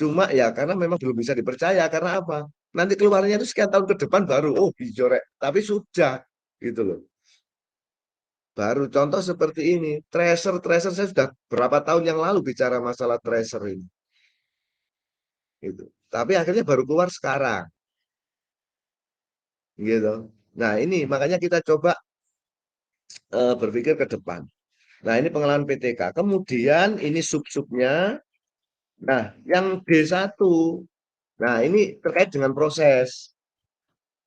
Cuma ya karena memang belum bisa dipercaya karena apa? Nanti keluarnya itu sekian tahun ke depan baru dijorek. Tapi sudah gitu loh. Baru contoh seperti ini. Tracer saya sudah berapa tahun yang lalu bicara masalah tracer ini. Gitu. Tapi akhirnya baru keluar sekarang. Gitu. Nah, ini makanya kita coba berpikir ke depan. Nah, ini pengalaman PTK. Kemudian ini sub-subnya. Nah, yang D1. Nah, ini terkait dengan proses.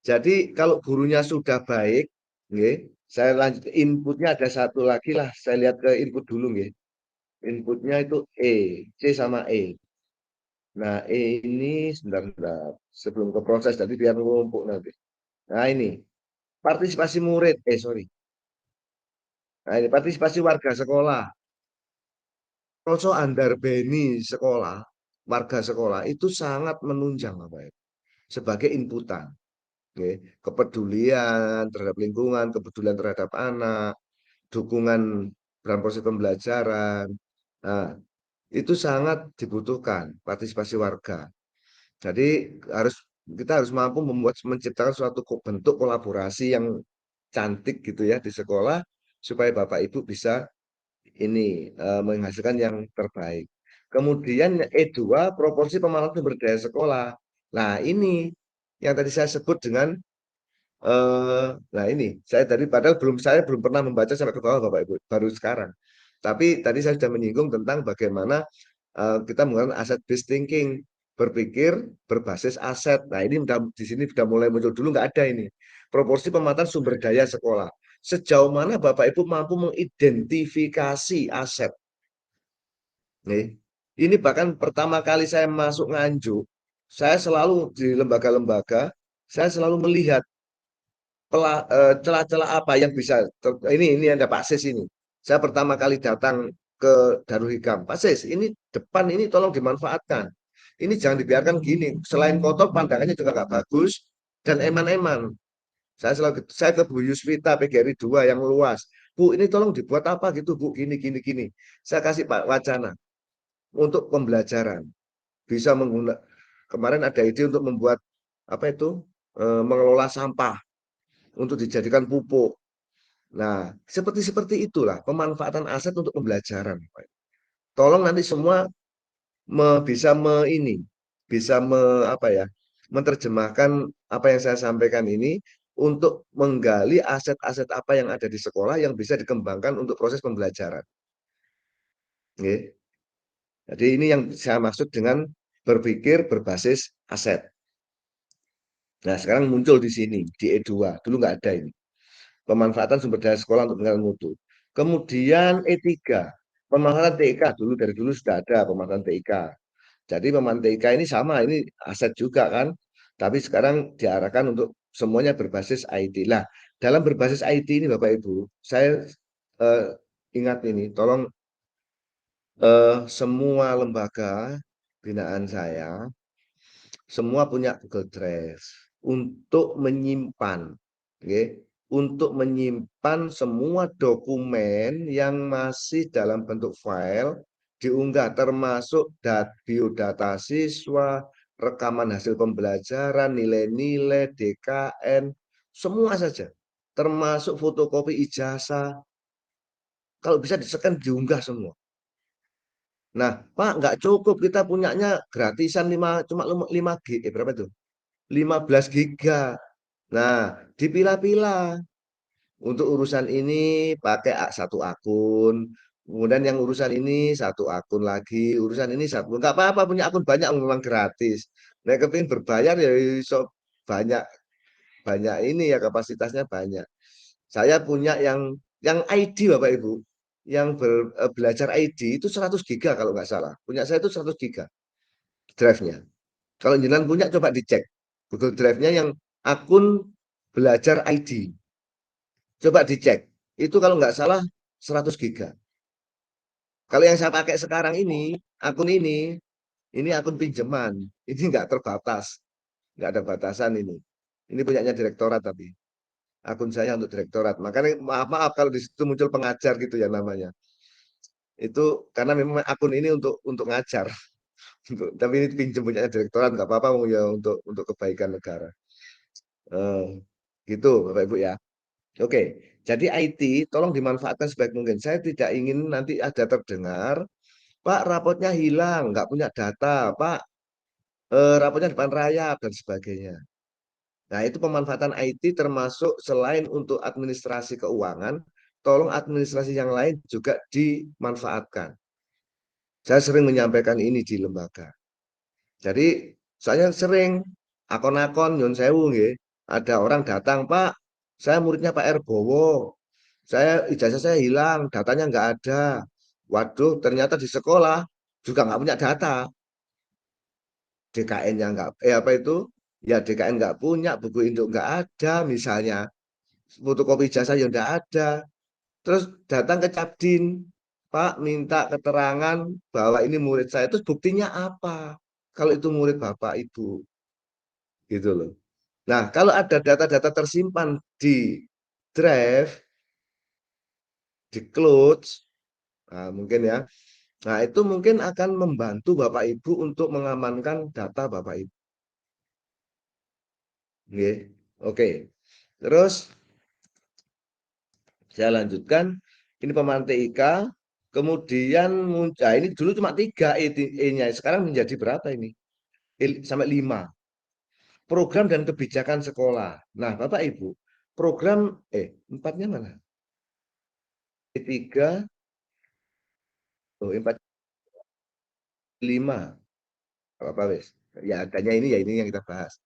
Jadi kalau gurunya sudah baik, nggih, saya lanjut inputnya ada satu lagi lah. Saya lihat ke input dulu, nggih. Inputnya itu E, C sama E. Nah, E ini sebentar, sebelum ke proses, jadi biar numpuk nanti. Nah, ini partisipasi murid, sorry. Nah, ini partisipasi warga sekolah. Rasa andarbeni sekolah, warga sekolah itu sangat menunjang apa ya, sebagai inputan. Oke. Kepedulian terhadap lingkungan, kepedulian terhadap anak, dukungan dalam proses pembelajaran. Nah, itu sangat dibutuhkan partisipasi warga. Jadi kita harus mampu menciptakan suatu bentuk kolaborasi yang cantik gitu ya di sekolah supaya Bapak Ibu bisa ini menghasilkan yang terbaik. Kemudian E2 proporsi pemahaman sumber daya sekolah. Nah, ini yang tadi saya sebut dengan nah ini saya tadi padahal saya belum pernah membaca sampai ke bawah Bapak Ibu, baru sekarang. Tapi tadi saya sudah menyinggung tentang bagaimana kita menggunakan aset based thinking, berpikir berbasis aset. Nah, ini di sini sudah mulai muncul dulu nggak ada ini. proporsi pemanfaatan sumber daya sekolah. Sejauh mana Bapak Ibu mampu mengidentifikasi aset. Nih, ini bahkan pertama kali saya masuk Nganjuk, saya selalu di lembaga-lembaga, saya selalu melihat celah-celah apa yang bisa ini ada Pak Sis ini. Saya pertama kali datang ke Darul Hikam, Pak Sis, ini depan ini tolong dimanfaatkan. Ini jangan dibiarkan gini. Selain kotor, pandangannya juga nggak bagus dan eman-eman. Saya ke Bu Yuswita PGRI 2 yang luas. Bu, ini tolong dibuat apa gitu, Bu? Gini, gini, gini. Saya kasih Pak wacana untuk pembelajaran. Bisa menggunakan kemarin ada ide untuk membuat apa itu mengelola sampah untuk dijadikan pupuk. Nah, seperti itulah pemanfaatan aset untuk pembelajaran. Tolong nanti semua bisa bisa apa ya, menerjemahkan apa yang saya sampaikan ini untuk menggali aset-aset apa yang ada di sekolah yang bisa dikembangkan untuk proses pembelajaran. Oke. Jadi ini yang saya maksud dengan berpikir berbasis aset. Nah, sekarang muncul di sini, di E2. Dulu nggak ada ini. Pemanfaatan sumber daya sekolah untuk peningkatan mutu. Kemudian E3, pemanfaatan TIK. Dari dulu sudah ada pemanfaatan TIK. Jadi pemanfaatan TIK ini sama, ini aset juga kan. Tapi sekarang diarahkan untuk semuanya berbasis IT. Lah, dalam berbasis IT ini Bapak Ibu, saya eh, ingat ini, tolong semua lembaga binaan saya semua punya Google Drive untuk menyimpan, okay? Untuk menyimpan semua dokumen yang masih dalam bentuk file diunggah, termasuk biodata siswa, rekaman hasil pembelajaran, nilai-nilai, DKN, semua saja, termasuk fotokopi ijazah. Kalau bisa di-scan diunggah semua. Nah, Pak, nggak cukup kita punyanya gratisan cuma 5 GB, berapa itu? 15 giga. Nah, dipilah-pilah. Untuk urusan ini pakai satu akun. Kemudian yang urusan ini satu akun lagi. Urusan ini satu. Enggak apa-apa punya akun banyak memang gratis. Nah, kepingin berbayar ya so banyak banyak ini ya kapasitasnya banyak. Saya punya yang ID Bapak Ibu. Yang belajar ID itu 100 giga kalau nggak salah. Punya saya itu 100 giga drive-nya. Kalau jenengan punya coba dicek Google Drive-nya yang akun belajar ID. Coba dicek. Itu kalau nggak salah 100 giga. Kalau yang saya pakai sekarang ini akun pinjaman. Ini nggak terbatas. Nggak ada batasan ini. Ini punyanya direktorat tapi. Akun saya untuk direktorat. Makanya maaf kalau di situ muncul pengajar gitu ya namanya. Itu karena memang akun ini untuk ngajar. Tapi ini pinjam punyanya direktorat nggak apa-apa ya untuk kebaikan negara. Eh, gitu Bapak Ibu ya. Oke, jadi IT tolong dimanfaatkan sebaik mungkin. Saya tidak ingin nanti ada terdengar, Pak rapotnya hilang, nggak punya data, Pak rapotnya depan rayap dan sebagainya. Nah itu pemanfaatan IT termasuk selain untuk administrasi keuangan, tolong administrasi yang lain juga dimanfaatkan. Saya sering menyampaikan ini di lembaga. Jadi saya sering akon-akon nyun sewu nggih. Ada orang datang, Pak, saya muridnya Pak Erbowo. Ijazah saya hilang, datanya nggak ada. Waduh, ternyata di sekolah juga nggak punya data. DKN-nya nggak, apa itu? Ya DKN nggak punya, buku induk nggak ada, misalnya. Fotokopi ijazah yang nggak ada. Terus datang ke Capdin, Pak minta keterangan bahwa ini murid saya. Terus buktinya apa? Kalau itu murid Bapak Ibu, gitu loh. Nah, kalau ada data-data tersimpan di drive, di cloud, nah, mungkin ya. Nah, itu mungkin akan membantu Bapak Ibu untuk mengamankan data Bapak Ibu. Oke. Oke. Terus saya lanjutkan. Ini pemahaman TIK. Kemudian muncul, ini dulu cuma 3 E-nya. Sekarang menjadi berapa ini? Sampai 5. Program dan kebijakan sekolah. Nah, Bapak Ibu, program, 4-nya mana? E3, oh, 4, 5. Apa wes? Ya adanya ini ya ini yang kita bahas.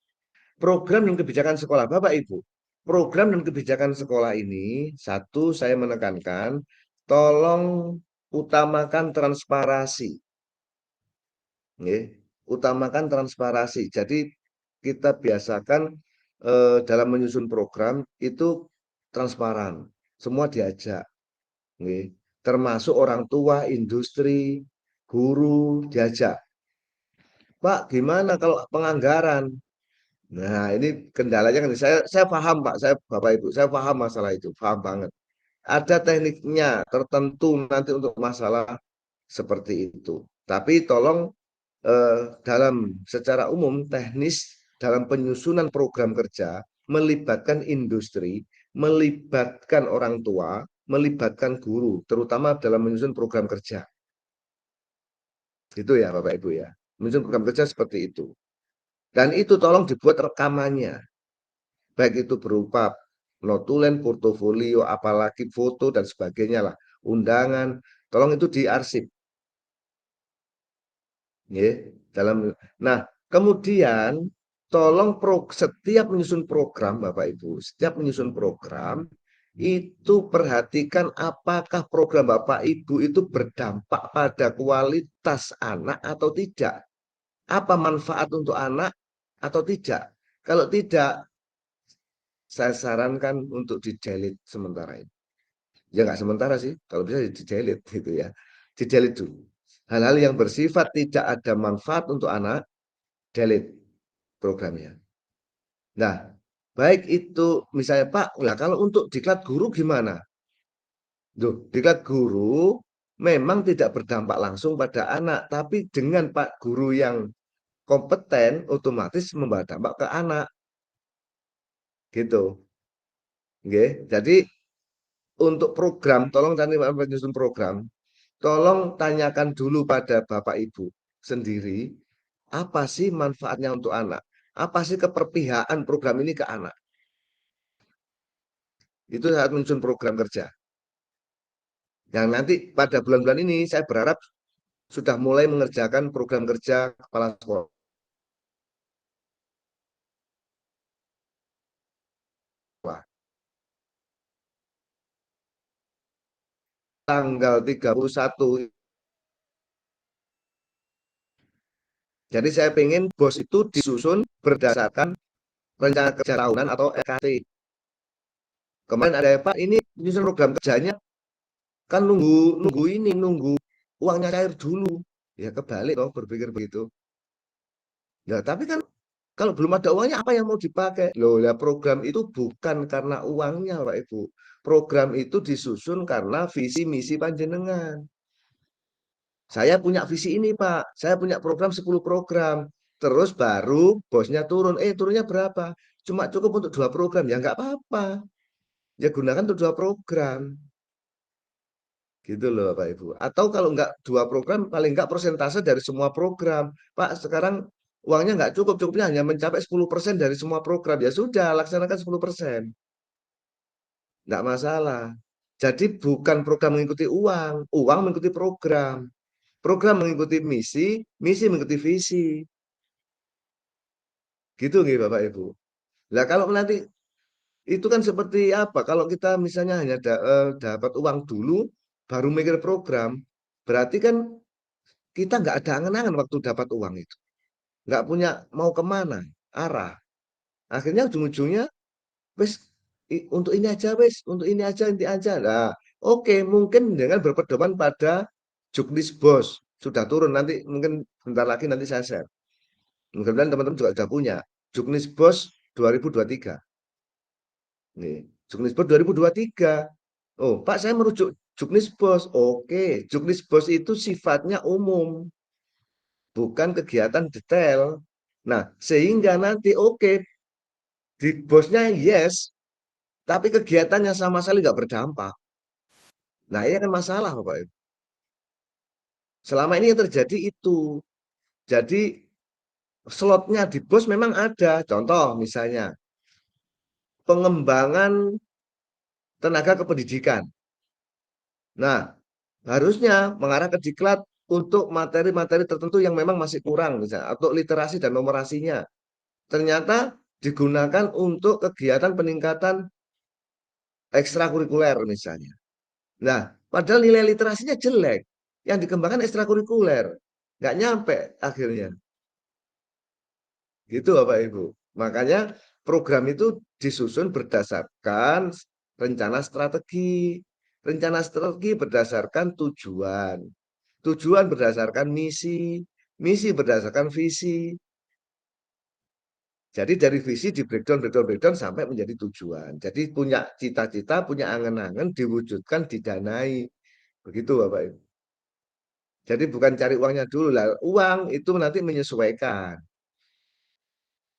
Program dan kebijakan sekolah Bapak Ibu. program dan kebijakan sekolah ini, satu saya menekankan, tolong utamakan transparansi. Utamakan transparansi. Jadi kita biasakan dalam menyusun program itu transparan. Semua diajak. Termasuk orang tua, industri, guru diajak. Pak, gimana kalau penganggaran? Nah, ini kendalanya kan saya paham Pak, saya Bapak Ibu, saya paham masalah itu, paham banget. Ada tekniknya tertentu nanti untuk masalah seperti itu. Tapi tolong dalam secara umum teknis dalam penyusunan program kerja melibatkan industri, melibatkan orang tua, melibatkan guru, terutama dalam menyusun program kerja. Itu ya Bapak Ibu ya. Menyusun program kerja seperti itu. Dan itu tolong dibuat rekamannya. Baik itu berupa notulen, portofolio, apalagi foto dan sebagainya lah. Undangan, tolong itu diarsip. Nah, kemudian tolong setiap menyusun program, Bapak Ibu, setiap menyusun program itu perhatikan apakah program Bapak Ibu itu berdampak pada kualitas anak atau tidak. Apa manfaat untuk anak atau tidak. Kalau tidak, saya sarankan untuk di-delete sementara ini. Ya nggak sementara sih, kalau bisa di-delete gitu ya. Di-delete dulu. Hal-hal yang bersifat tidak ada manfaat untuk anak, delete programnya. Nah, baik itu misalnya Pak, lah kalau untuk diklat guru gimana? Duh, diklat guru memang tidak berdampak langsung pada anak, tapi dengan Pak guru yang kompeten otomatis membawa dampak ke anak. Gitu. Oke. Jadi untuk program, tolong tadi menyusun program, tolong tanyakan dulu pada Bapak Ibu sendiri, apa sih manfaatnya untuk anak? Apa sih keperpihakan program ini ke anak? Itu saat menyusun program kerja. Yang nanti pada bulan-bulan ini saya berharap sudah mulai mengerjakan program kerja kepala sekolah. Tanggal 31. Jadi saya ingin bos itu disusun berdasarkan rencana kerja tahunan atau RKT. Kemarin ada Pak, ini menyusun program kerjanya kan nunggu uangnya cair dulu. Ya kebalik toh berpikir begitu. Ya tapi kan kalau belum ada uangnya apa yang mau dipakai? Loh, ya program itu bukan karena uangnya, Pak Ibu. Program itu disusun karena visi misi panjenengan. Saya punya visi ini, Pak. Saya punya program 10 program. Terus baru bosnya turun. Turunnya berapa? Cuma cukup untuk 2 program. Ya nggak apa-apa. Ya gunakan untuk 2 program. Gitu loh, Pak Ibu. Atau kalau nggak 2 program, paling nggak persentase dari semua program. Pak, sekarang uangnya nggak cukup. Cukupnya hanya mencapai 10% dari semua program. Ya sudah, laksanakan 10%. Nggak masalah. Jadi bukan program mengikuti uang. Uang mengikuti program. Program mengikuti misi, misi mengikuti visi. Gitu nih Bapak Ibu. Nah kalau nanti itu kan seperti apa? Kalau kita misalnya hanya dapat uang dulu, baru mikir program, berarti kan kita nggak ada angan-angan waktu dapat uang itu. Nggak punya mau kemana, arah. Akhirnya ujung-ujungnya, wes untuk ini aja, wes untuk ini aja, inti aja. Nah, oke, mungkin dengan berpedoman pada juknis bos. Sudah turun, nanti mungkin bentar lagi nanti saya share. Mudah-mudahan teman-teman juga sudah punya. Juknis Bos 2023. Nih, Juknis Bos 2023. Oh, Pak, saya merujuk Juknis Bos. Oke, Juknis Bos itu sifatnya umum, bukan kegiatan detail. Nah, sehingga nanti oke, di bosnya yes, tapi kegiatannya sama sekali nggak berdampak. Nah, ini kan masalah, Bapak Ibu. Selama ini yang terjadi itu. Jadi, slotnya di bos memang ada. Contoh misalnya, pengembangan tenaga kependidikan. Nah, harusnya mengarah ke diklat untuk materi-materi tertentu yang memang masih kurang, misalnya, untuk literasi dan numerasinya. Ternyata digunakan untuk kegiatan peningkatan ekstrakurikuler misalnya. Nah, padahal nilai literasinya jelek. Yang dikembangkan ekstrakurikuler. Nggak nyampe akhirnya. Gitu Bapak Ibu. Makanya program itu disusun berdasarkan rencana strategi. Rencana strategi berdasarkan tujuan. Tujuan berdasarkan misi. Misi berdasarkan visi. Jadi dari visi di breakdown, breakdown, breakdown sampai menjadi tujuan. Jadi punya cita-cita, punya angan-angan, diwujudkan, didanai. Begitu Bapak Ibu. Jadi bukan cari uangnya dulu lah. Uang itu nanti menyesuaikan.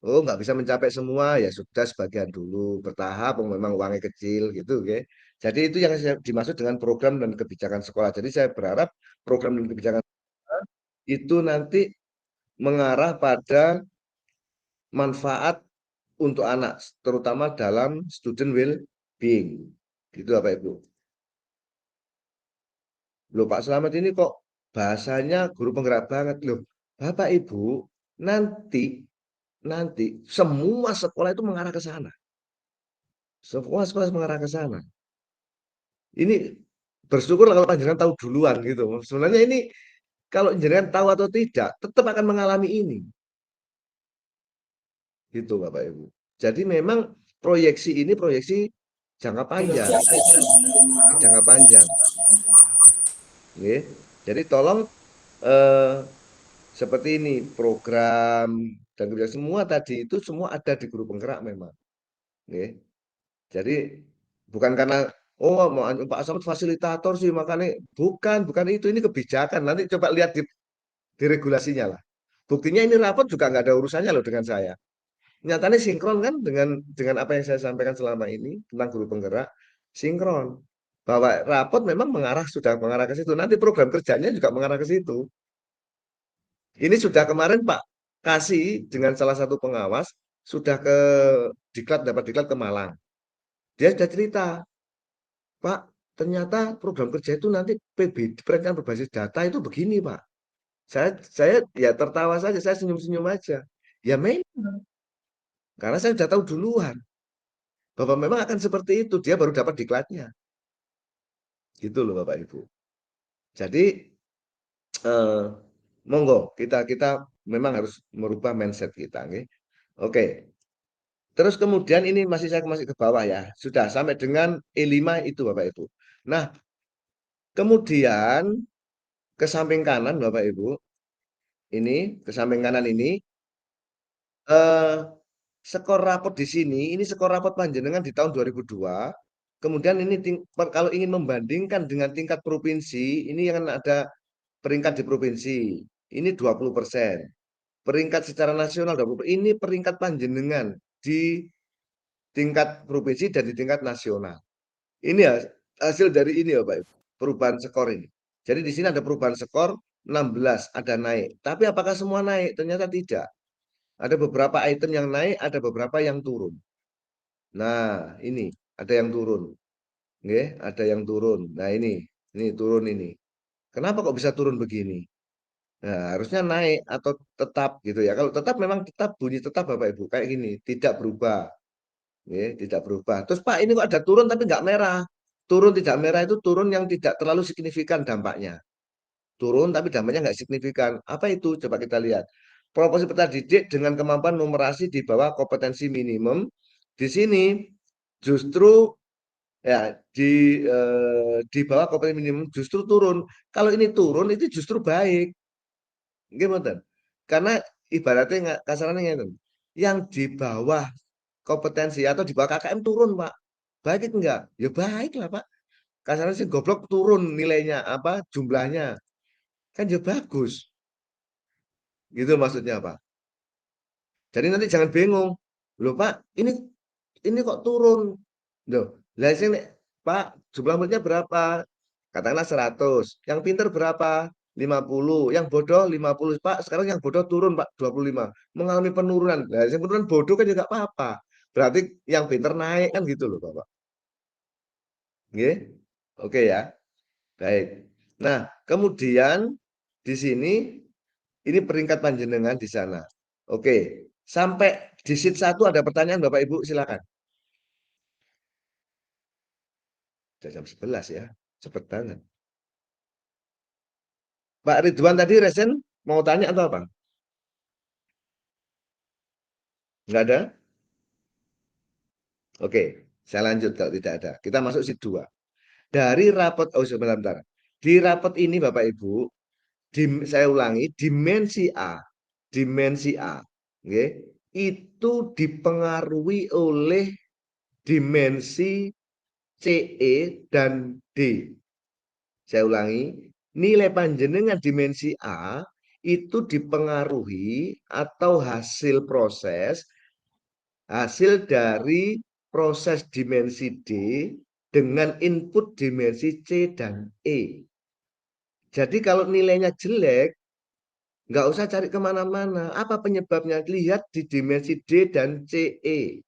Oh, nggak bisa mencapai semua, ya sudah sebagian dulu. Bertahap, memang uangnya kecil gitu. Okay. Jadi itu yang saya dimaksud dengan program dan kebijakan sekolah. Jadi saya berharap program dan kebijakan sekolah itu nanti mengarah pada manfaat untuk anak, terutama dalam student well-being. Gitu apa Ibu? Loh Pak Slamet ini kok bahasanya guru penggerak banget loh. Bapak Ibu, nanti nanti semua sekolah itu mengarah ke sana. Semua sekolah mengarah ke sana. Ini bersyukur kalau panjenengan tahu duluan gitu. Sebenarnya ini kalau jenengan tahu atau tidak, tetap akan mengalami ini. Gitu Bapak Ibu. Jadi memang proyeksi ini proyeksi jangka panjang. Jangka panjang. Oke. Jadi tolong eh, seperti ini program dan kebijakan semua tadi itu semua ada di guru penggerak memang. Oke. Jadi bukan karena oh mau Pak Samad fasilitator sih makanya bukan itu ini kebijakan. Nanti coba lihat di regulasinya lah. Buktinya ini rapot juga nggak ada urusannya loh dengan saya. Nyatanya sinkron kan dengan apa yang saya sampaikan selama ini tentang guru penggerak, sinkron. Bahwa rapot memang sudah mengarah ke situ. Nanti program kerjanya juga mengarah ke situ. Ini sudah kemarin Pak kasih dengan salah satu pengawas sudah ke diklat dapat diklat ke Malang. Dia sudah cerita, Pak, ternyata program kerja itu nanti PB perencanaan berbasis data itu begini, Pak. Saya ya tertawa saja, saya senyum-senyum aja. Ya memang, karena saya sudah tahu duluan bahwa memang akan seperti itu. Dia baru dapat diklatnya. Gitu loh Bapak Ibu. Jadi eh, monggo kita kita memang harus merubah mindset kita, okay? Oke. Terus kemudian ini masih ke bawah ya. Sudah sampai dengan E5 itu Bapak Ibu. Nah, kemudian ke samping kanan Bapak Ibu, ini ke samping kanan ini eh skor rapot di sini, ini skor rapot panjenengan di tahun 2002. Kemudian ini kalau ingin membandingkan dengan tingkat provinsi, ini yang ada peringkat di provinsi. Ini 20%. Peringkat secara nasional 20%. Ini peringkat panjenengan di tingkat provinsi dan di tingkat nasional. Ini ya hasil dari ini ya Pak Ibu, perubahan skor ini. Jadi di sini ada perubahan skor 16 ada naik. Tapi apakah semua naik? Ternyata tidak. Ada beberapa item yang naik, ada beberapa yang turun. Nah, ini ada yang turun. Nggih, ada yang turun. Nah, ini turun ini. Kenapa kok bisa turun begini? Nah, harusnya naik atau tetap gitu ya. Kalau tetap memang tetap bunyi tetap Bapak Ibu kayak gini, tidak berubah. Nggih, tidak berubah. Terus Pak, ini kok ada turun tapi nggak merah. Turun tidak merah itu turun yang tidak terlalu signifikan dampaknya. Turun tapi dampaknya nggak signifikan. Apa itu? Coba kita lihat. Proporsi peserta didik dengan kemampuan numerasi di bawah kompetensi minimum. Di sini justru ya di bawah kompetensi minimum justru turun. Kalau ini turun itu justru baik. Gimana? Karena ibaratnya nggak kasarannya gitu. Yang di bawah kompetensi atau di bawah KKM turun, Pak. Baik enggak? Ya baik lah, Pak. Kasarnya sih goblok turun nilainya apa jumlahnya. Kan ya bagus. Gitu maksudnya, Pak. Jadi nanti jangan bingung. Loh, Pak, ini kok turun? Loh, lah sini Pak, jumlah muridnya berapa? Katakanlah 100. Yang pinter berapa? 50. Yang bodoh 50. Pak, sekarang yang bodoh turun, Pak, 25. Mengalami penurunan. Lah, yang penurunan bodoh kan juga apa-apa. Berarti yang pinter naik kan gitu loh, Bapak. Nggih? Oke ya. Baik. Nah, kemudian di sini ini peringkat panjenengan di sana. Oke. Sampai Di sheet 1 ada pertanyaan Bapak Ibu, silakan. Sudah jam 11 ya, cepet banget. Pak Ridwan tadi resen mau tanya atau apa? Enggak ada? Oke, saya lanjut kalau tidak ada. Kita masuk sheet 2. Dari rapot, oh sebentar. Di rapot ini Bapak Ibu, saya ulangi, dimensi A, okay, itu dipengaruhi oleh dimensi CE dan D. Saya ulangi, nilai panjenengan dimensi A itu dipengaruhi atau hasil dari proses dimensi D dengan input dimensi C dan E. Jadi kalau nilainya jelek, nggak usah cari kemana-mana. Apa penyebabnya? Lihat di dimensi D dan CE.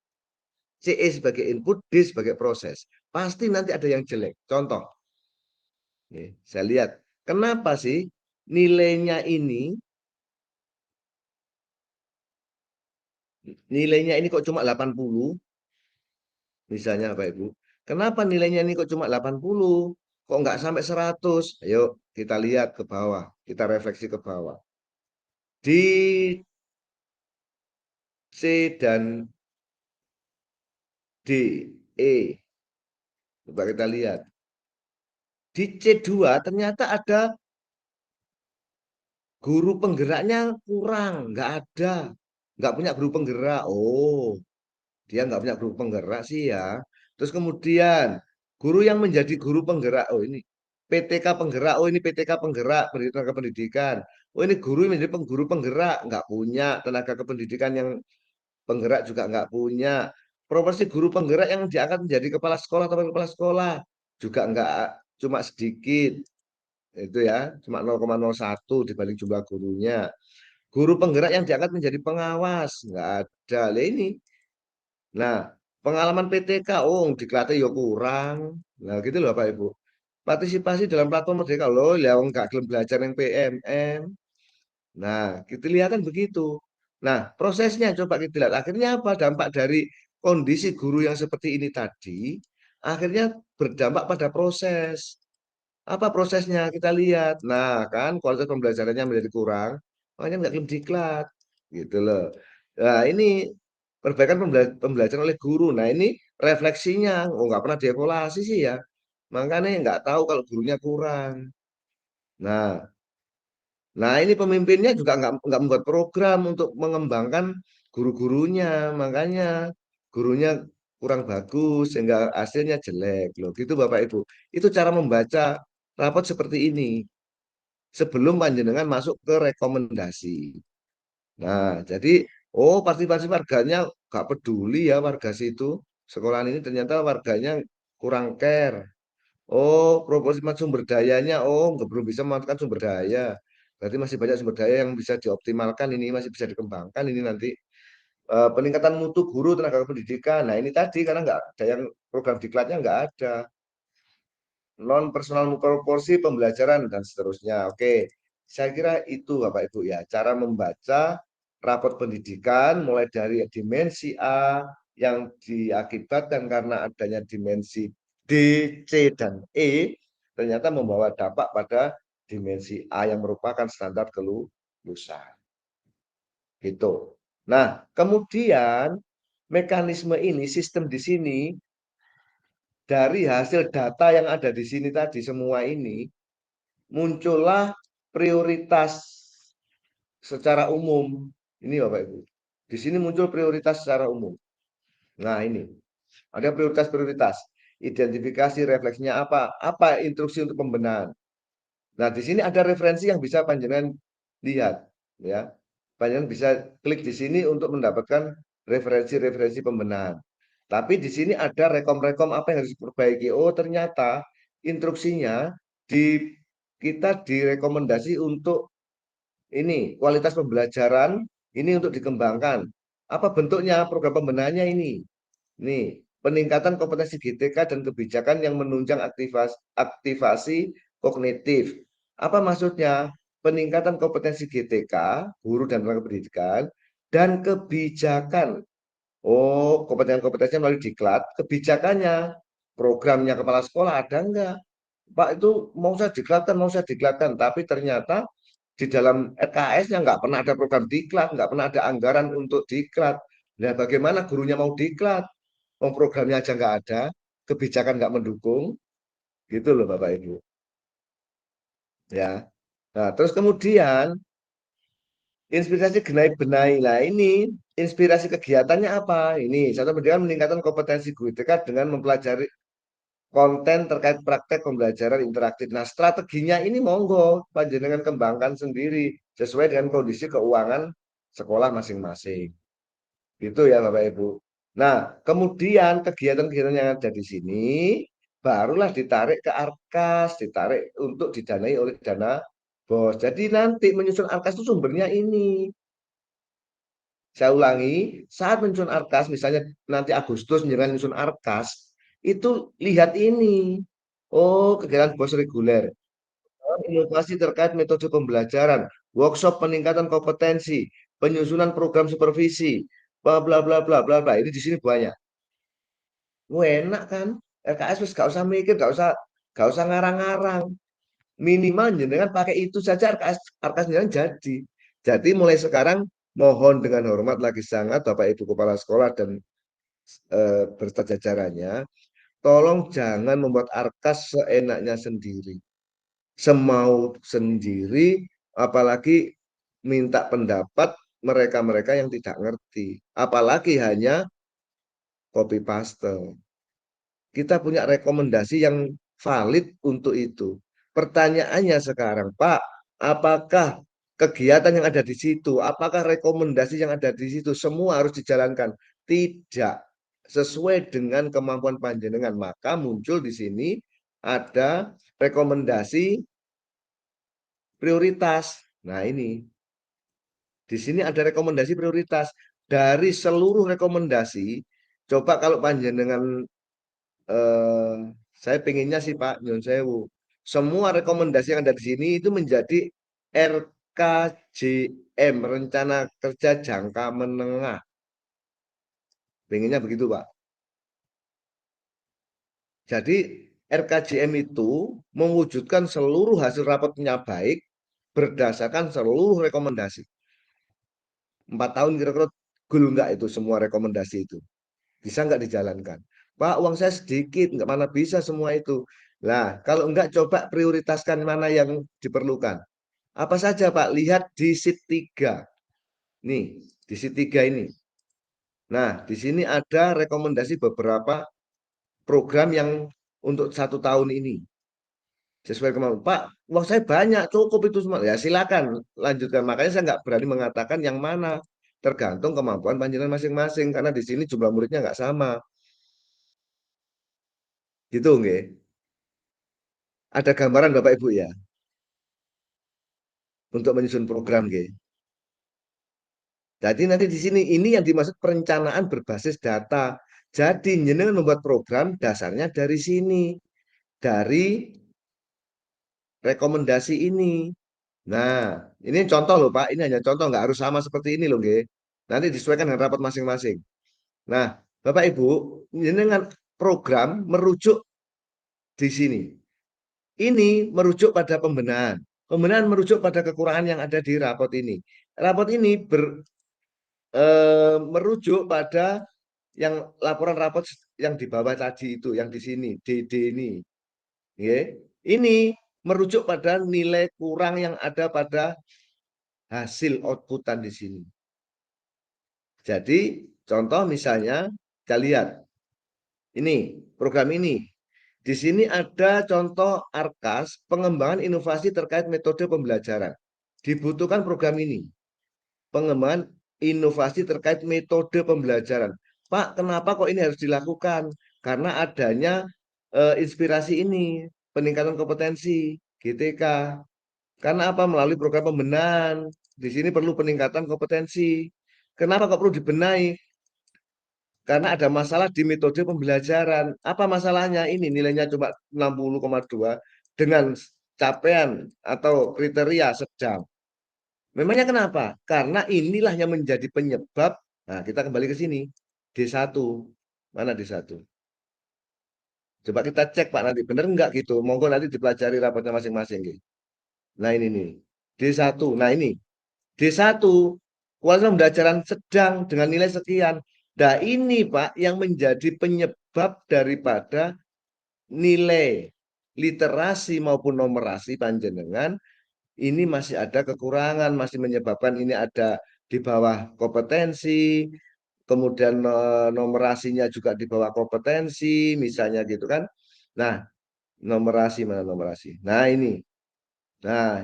CE sebagai input, D sebagai proses. Pasti nanti ada yang jelek. Contoh, saya lihat. Kenapa sih nilainya ini kok cuma 80? Misalnya Bapak Ibu. Kenapa nilainya ini kok cuma 80? Kok nggak sampai 100? Ayo kita lihat ke bawah. Kita refleksi ke bawah. Di C dan D, E. Coba kita lihat. Di C2 ternyata ada guru penggeraknya kurang, nggak ada. Nggak punya guru penggerak. Oh, dia nggak punya guru penggerak sih ya. Terus kemudian, guru yang menjadi guru penggerak. Oh ini PTK penggerak. Oh ini PTK penggerak, tenaga pendidikan. Oh ini guru yang menjadi guru penggerak. Nggak punya tenaga kependidikan yang penggerak juga nggak punya. Proporsi guru penggerak yang diangkat menjadi kepala sekolah atau kepala sekolah juga nggak, cuma sedikit. Itu ya, cuma 0,01 dibanding jumlah gurunya. Guru penggerak yang diangkat menjadi pengawas nggak ada. Lah ini, nah pengalaman PTK, oh diklatih ya kurang. Nah gitu loh Pak Ibu. Partisipasi dalam platform merdeka loh, ya nggak gelem belajar yang PMM. Nah kita lihat kan begitu. Nah prosesnya coba kita lihat. Akhirnya apa dampak dari kondisi guru yang seperti ini tadi? Akhirnya berdampak pada proses. Apa prosesnya? Kita lihat. Nah, kan kualitas pembelajarannya menjadi kurang, makanya nggak diklat, gitu loh. Nah, ini perbaikan pembelajaran oleh guru. Nah, ini refleksinya. Oh, nggak pernah dievaluasi sih ya. Makanya nggak tahu kalau gurunya kurang. Nah, nah ini pemimpinnya juga nggak membuat program untuk mengembangkan guru-gurunya. Makanya gurunya kurang bagus sehingga hasilnya jelek loh. Gitu Bapak Ibu. Itu cara membaca rapot seperti ini sebelum panjenengan masuk ke rekomendasi. Nah, jadi oh partisipasi warganya gak peduli ya warga situ. Sekolahan ini ternyata warganya kurang care. Oh, proporsi sumber dayanya, oh nggak belum bisa memanfaatkan sumber daya. Berarti masih banyak sumber daya yang bisa dioptimalkan, ini masih bisa dikembangkan ini nanti. Peningkatan mutu guru tenaga pendidikan. Nah ini tadi karena nggak ada yang program diklatnya nggak ada, non personal proporsi pembelajaran dan seterusnya. Oke, saya kira itu Bapak Ibu ya cara membaca raport pendidikan mulai dari dimensi A yang diakibatkan karena adanya dimensi D, C dan E ternyata membawa dampak pada dimensi A yang merupakan standar kelulusan. Gitu. Nah, kemudian mekanisme ini, sistem di sini dari hasil data yang ada di sini tadi semua ini muncullah prioritas secara umum. Ini Bapak Ibu. Di sini muncul prioritas secara umum. Nah, ini ada prioritas-prioritas. Identifikasi refleksinya apa? Apa instruksi untuk pembenahan? Nah, di sini ada referensi yang bisa panjenengan lihat, ya. Panjenengan bisa klik di sini untuk mendapatkan referensi-referensi pembenahan. Tapi di sini ada rekom-rekom apa yang harus diperbaiki. Oh, ternyata instruksinya di kita direkomendasi untuk ini kualitas pembelajaran ini untuk dikembangkan. Apa bentuknya program pembenahannya ini? Nih, peningkatan kompetensi GTK dan kebijakan yang menunjang aktivasi kognitif. Apa maksudnya? Peningkatan kompetensi GTK, guru dan tenaga pendidikan, dan kebijakan. Oh, kompetensi-kompetensinya melalui diklat, kebijakannya, programnya kepala sekolah ada enggak? Pak, itu mau saya diklatkan, tapi ternyata di dalam RKS-nya nggak pernah ada program diklat, nggak pernah ada anggaran untuk diklat. Nah, bagaimana gurunya mau diklat? Programnya aja nggak ada, kebijakan nggak mendukung, gitu loh Bapak Ibu. Ya, nah terus kemudian inspirasi genai benai. Nah ini inspirasi kegiatannya apa? Ini satu pendidikan meningkatkan kompetensi guru TK dengan mempelajari konten terkait praktek pembelajaran interaktif. Nah, strateginya ini monggo panjenengan kembangkan sendiri sesuai dengan kondisi keuangan sekolah masing-masing. Gitu ya Bapak Ibu. Nah, kemudian kegiatan-kegiatan yang ada di sini barulah ditarik ke Arkas, ditarik untuk didanai oleh dana BOS. Jadi nanti menyusun Arkas itu sumbernya ini. Saya ulangi, saat menyusun Arkas, misalnya nanti Agustus menyusun Arkas, itu lihat ini. Oh, kegiatan BOS reguler. Inovasi terkait metode pembelajaran, workshop peningkatan kompetensi, penyusunan program supervisi, bla bla bla bla bla bla. Ini di sini banyak. Wah, enak kan? RKS wis gak usah mikir, gak usah ngarang-ngarang. Minimal jenengan pakai itu saja RKS RKS jenengan jadi. Jadi mulai sekarang mohon dengan hormat lagi sangat Bapak Ibu Kepala Sekolah dan berserta jajarannya, tolong jangan membuat RKS seenaknya sendiri. Semau sendiri, apalagi minta pendapat mereka-mereka yang tidak ngerti. Apalagi hanya copy paste. Kita punya rekomendasi yang valid untuk itu. Pertanyaannya sekarang, Pak, apakah kegiatan yang ada di situ, apakah rekomendasi yang ada di situ semua harus dijalankan? Tidak sesuai dengan kemampuan panjenengan. Maka muncul di sini ada rekomendasi prioritas. Nah, ini di sini ada rekomendasi prioritas dari seluruh rekomendasi. Coba kalau panjenengan eh, saya pengennya sih Pak Nyun Sewu. Semua rekomendasi yang ada di sini itu menjadi RKJM, Rencana Kerja Jangka Menengah. Pengennya begitu Pak. Jadi RKJM itu mewujudkan seluruh hasil rapotnya baik berdasarkan seluruh rekomendasi. 4 tahun kira-kira gul nggak itu semua rekomendasi itu. Bisa nggak dijalankan? Pak, uang saya sedikit, nggak mana bisa semua itu. Nah, kalau enggak coba prioritaskan mana yang diperlukan. Apa saja, Pak? Lihat di sheet 3. Nih, di sheet 3 ini. Nah, di sini ada rekomendasi beberapa program yang untuk 1 tahun ini. Sesuai kemampuan. Pak, uang saya banyak, cukup itu semua. Ya, silakan lanjutkan. Makanya saya nggak berani mengatakan yang mana. Tergantung kemampuan panjenengan masing-masing. Karena di sini jumlah muridnya nggak sama. Gitu, nggih. Ada gambaran Bapak Ibu ya untuk menyusun program G. Jadi nanti di sini ini yang dimaksud perencanaan berbasis data. Jadi jenengan membuat program dasarnya dari sini, dari rekomendasi ini. Nah, ini contoh loh Pak, ini hanya contoh nggak harus sama seperti ini loh G. Nanti disesuaikan dengan rapat masing-masing. Nah, Bapak Ibu, jenengan program merujuk di sini. Ini merujuk pada pembenahan. Pembenahan merujuk pada kekurangan yang ada di rapot ini. Rapot ini merujuk pada yang laporan rapot yang di bawah tadi itu, yang di sini, DD ini. Ya. Ini merujuk pada nilai kurang yang ada pada hasil outputan di sini. Jadi, contoh misalnya, kita lihat, ini, program ini. Di sini ada contoh Arkas, pengembangan inovasi terkait metode pembelajaran. Dibutuhkan program ini. Pengembangan inovasi terkait metode pembelajaran. Pak, kenapa kok ini harus dilakukan? Karena adanya inspirasi ini, peningkatan kompetensi, GTK. Karena apa? Melalui program pembenahan. Di sini perlu peningkatan kompetensi. Kenapa kok perlu dibenahi? Karena ada masalah di metode pembelajaran. Apa masalahnya? Ini nilainya cuma 60,2 dengan capaian atau kriteria sedang. Memangnya kenapa? Karena inilah yang menjadi penyebab. Nah, kita kembali ke sini. D1. Mana D1? Coba kita cek Pak nanti. Bener nggak gitu? Monggo nanti dipelajari rapotnya masing-masing. Gitu. Nah ini nih. D1. Nah ini. D1. Kualitas pembelajaran sedang dengan nilai sekian. Nah ini Pak yang menjadi penyebab daripada nilai literasi maupun numerasi panjenengan ini masih ada kekurangan, masih menyebabkan ini ada di bawah kompetensi, kemudian numerasinya juga di bawah kompetensi, misalnya gitu kan. Nah, numerasi mana numerasi? Nah,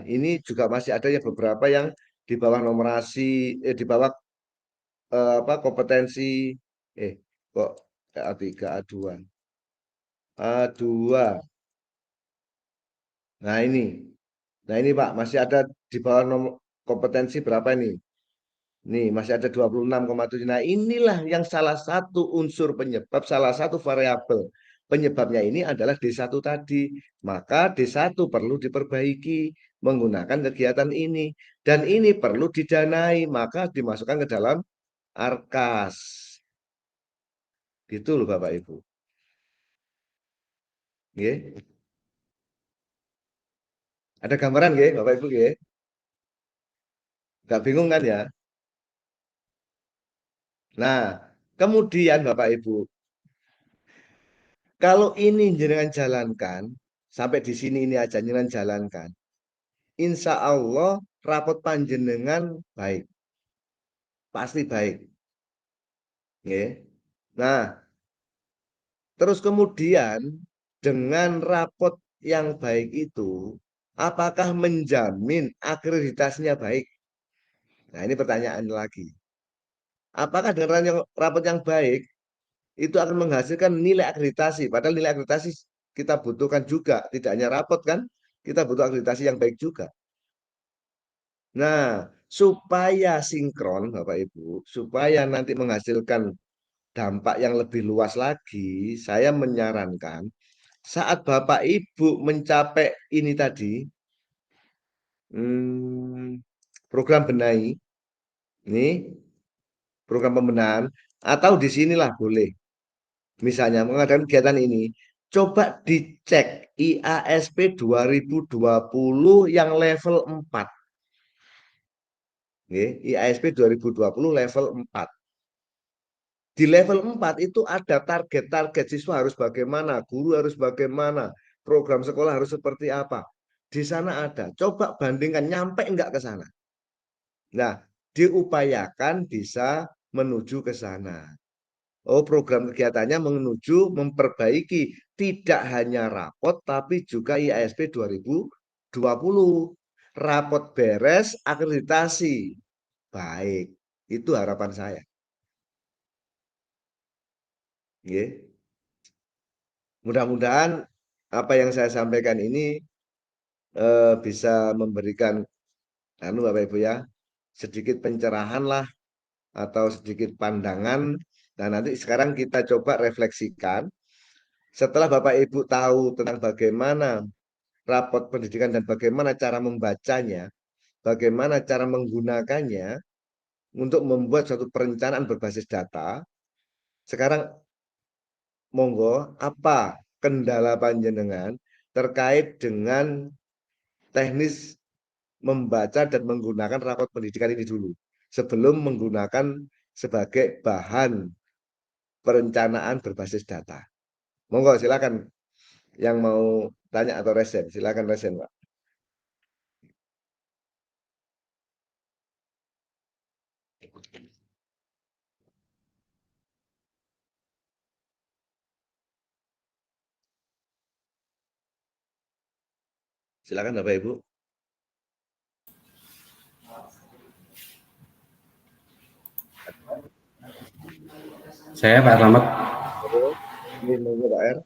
ini juga masih ada ya beberapa yang di bawah numerasi, di bawah apa kompetensi, kok A3, A2. A2. Nah, ini. Nah, ini Pak, masih ada di bawah nomor kompetensi berapa ini? Nih, masih ada 26,7. Nah, inilah yang salah satu unsur penyebab, salah satu variabel penyebabnya ini adalah D1 tadi. Maka D1 perlu diperbaiki menggunakan kegiatan ini. Dan ini perlu didanai, maka dimasukkan ke dalam ARKAS. Gitu loh Bapak Ibu. Nggih. Ada gambaran nggih Bapak Ibu nggih? Nggak bingung kan ya? Nah, kemudian Bapak Ibu, kalau ini jenengan jalankan, sampai di sini ini aja jenengan jalankan, insya Allah rapot panjenengan baik, pasti baik. Nggih. Nah, terus kemudian dengan rapot yang baik itu, apakah menjamin akreditasinya baik? Nah, ini pertanyaan lagi. Apakah dengan rapot yang baik itu akan menghasilkan nilai akreditasi? Padahal nilai akreditasi kita butuhkan juga, tidak hanya rapot kan? Kita butuh akreditasi yang baik juga. Nah, supaya sinkron Bapak Ibu, supaya nanti menghasilkan dampak yang lebih luas lagi, saya menyarankan saat Bapak Ibu mencapai ini tadi, program benahi, ini program pembenahan, atau di sinilah boleh. Misalnya mengadakan kegiatan ini, coba dicek IASP 2020 yang level 4. IASP 2020 level 4. Di level 4 itu ada target-target siswa harus bagaimana, guru harus bagaimana, program sekolah harus seperti apa. Di sana ada. Coba bandingkan, nyampe enggak ke sana. Nah, diupayakan bisa menuju ke sana. Oh, program kegiatannya menuju memperbaiki tidak hanya rapot, tapi juga IASP 2020. Rapot beres, akreditasi. Baik, itu harapan saya. Yeah. Mudah-mudahan apa yang saya sampaikan ini bisa memberikan Bapak Ibu ya, sedikit pencerahan lah atau sedikit pandangan. Nah, nanti sekarang kita coba refleksikan. Setelah Bapak Ibu tahu tentang bagaimana rapot pendidikan dan bagaimana cara membacanya, bagaimana cara menggunakannya untuk membuat suatu perencanaan berbasis data, sekarang monggo apa kendala panjenengan terkait dengan teknis membaca dan menggunakan rapot pendidikan ini dulu sebelum menggunakan sebagai bahan perencanaan berbasis data. Monggo silakan yang mau tanya atau resen, silakan resen, Pak. Silakan Bapak Ibu. Saya Pak Rahmat. Ini monggo Pak R.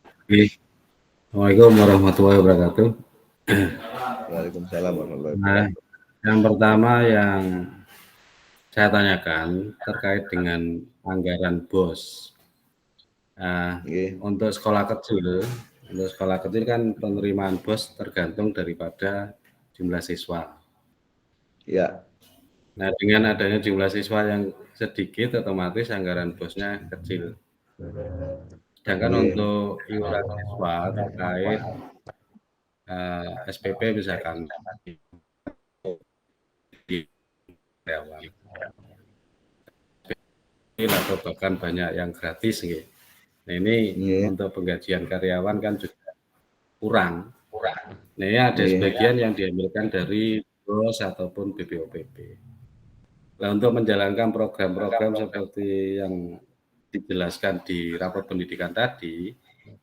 Assalamualaikum warahmatullahi wabarakatuh. Waalaikumsalam warahmatullahi Nah, wabarakatuh. yang pertama yang saya tanyakan terkait dengan anggaran BOS. Nah, untuk sekolah kecil kan penerimaan BOS tergantung daripada jumlah siswa. Ya. Nah, dengan adanya jumlah siswa yang sedikit, otomatis anggaran bosnya kecil. Sedangkan untuk iuran siswa terkait SPP misalkan di karyawan, atau bahkan banyak yang gratis gitu. Nah, ini untuk penggajian karyawan kan juga kurang. Nah, ini ada sebagian yang diambilkan dari BOS ataupun BPOPP. Nah, untuk menjalankan program-program seperti yang dijelaskan di rapor pendidikan tadi,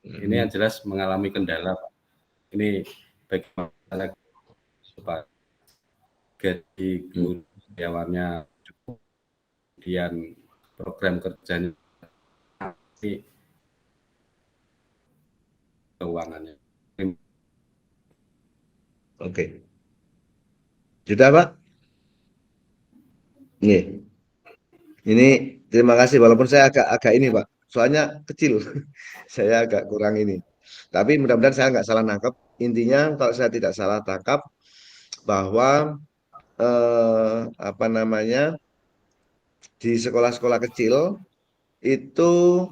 ini yang jelas mengalami kendala. Ini bagaimana supaya gaji guru karyawannya cukup, kemudian program kerjanya keuangannya. Oke. Sudah, Pak? Ini terima kasih, walaupun saya agak ini, Pak. Soalnya kecil. Saya agak kurang ini. Tapi mudah-mudahan saya nggak salah nangkep. Intinya kalau saya tidak salah tangkap bahwa apa namanya, di sekolah-sekolah kecil itu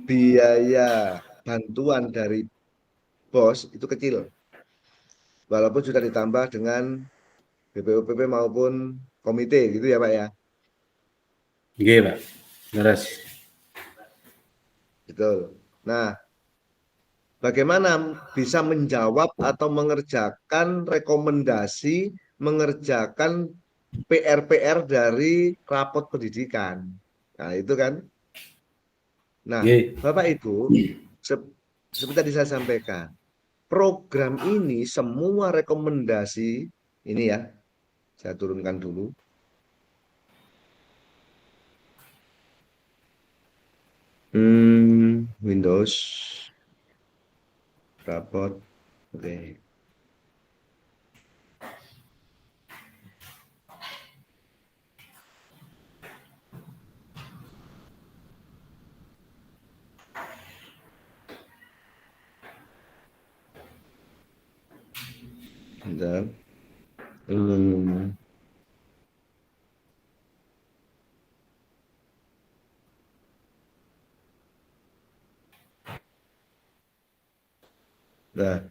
biaya bantuan dari BOS itu kecil. Walaupun sudah ditambah dengan BPOPP maupun komite gitu ya, Pak ya. Iya, Pak. Beres. Betul. Nah, bagaimana bisa menjawab atau mengerjakan rekomendasi, mengerjakan PR-PR dari rapot pendidikan. Nah, itu kan. Nah, Bapak Ibu, seperti tadi saya sampaikan, program ini semua rekomendasi, ini ya, saya turunkan dulu. Windows, rapot, oke. Bentar. Nah,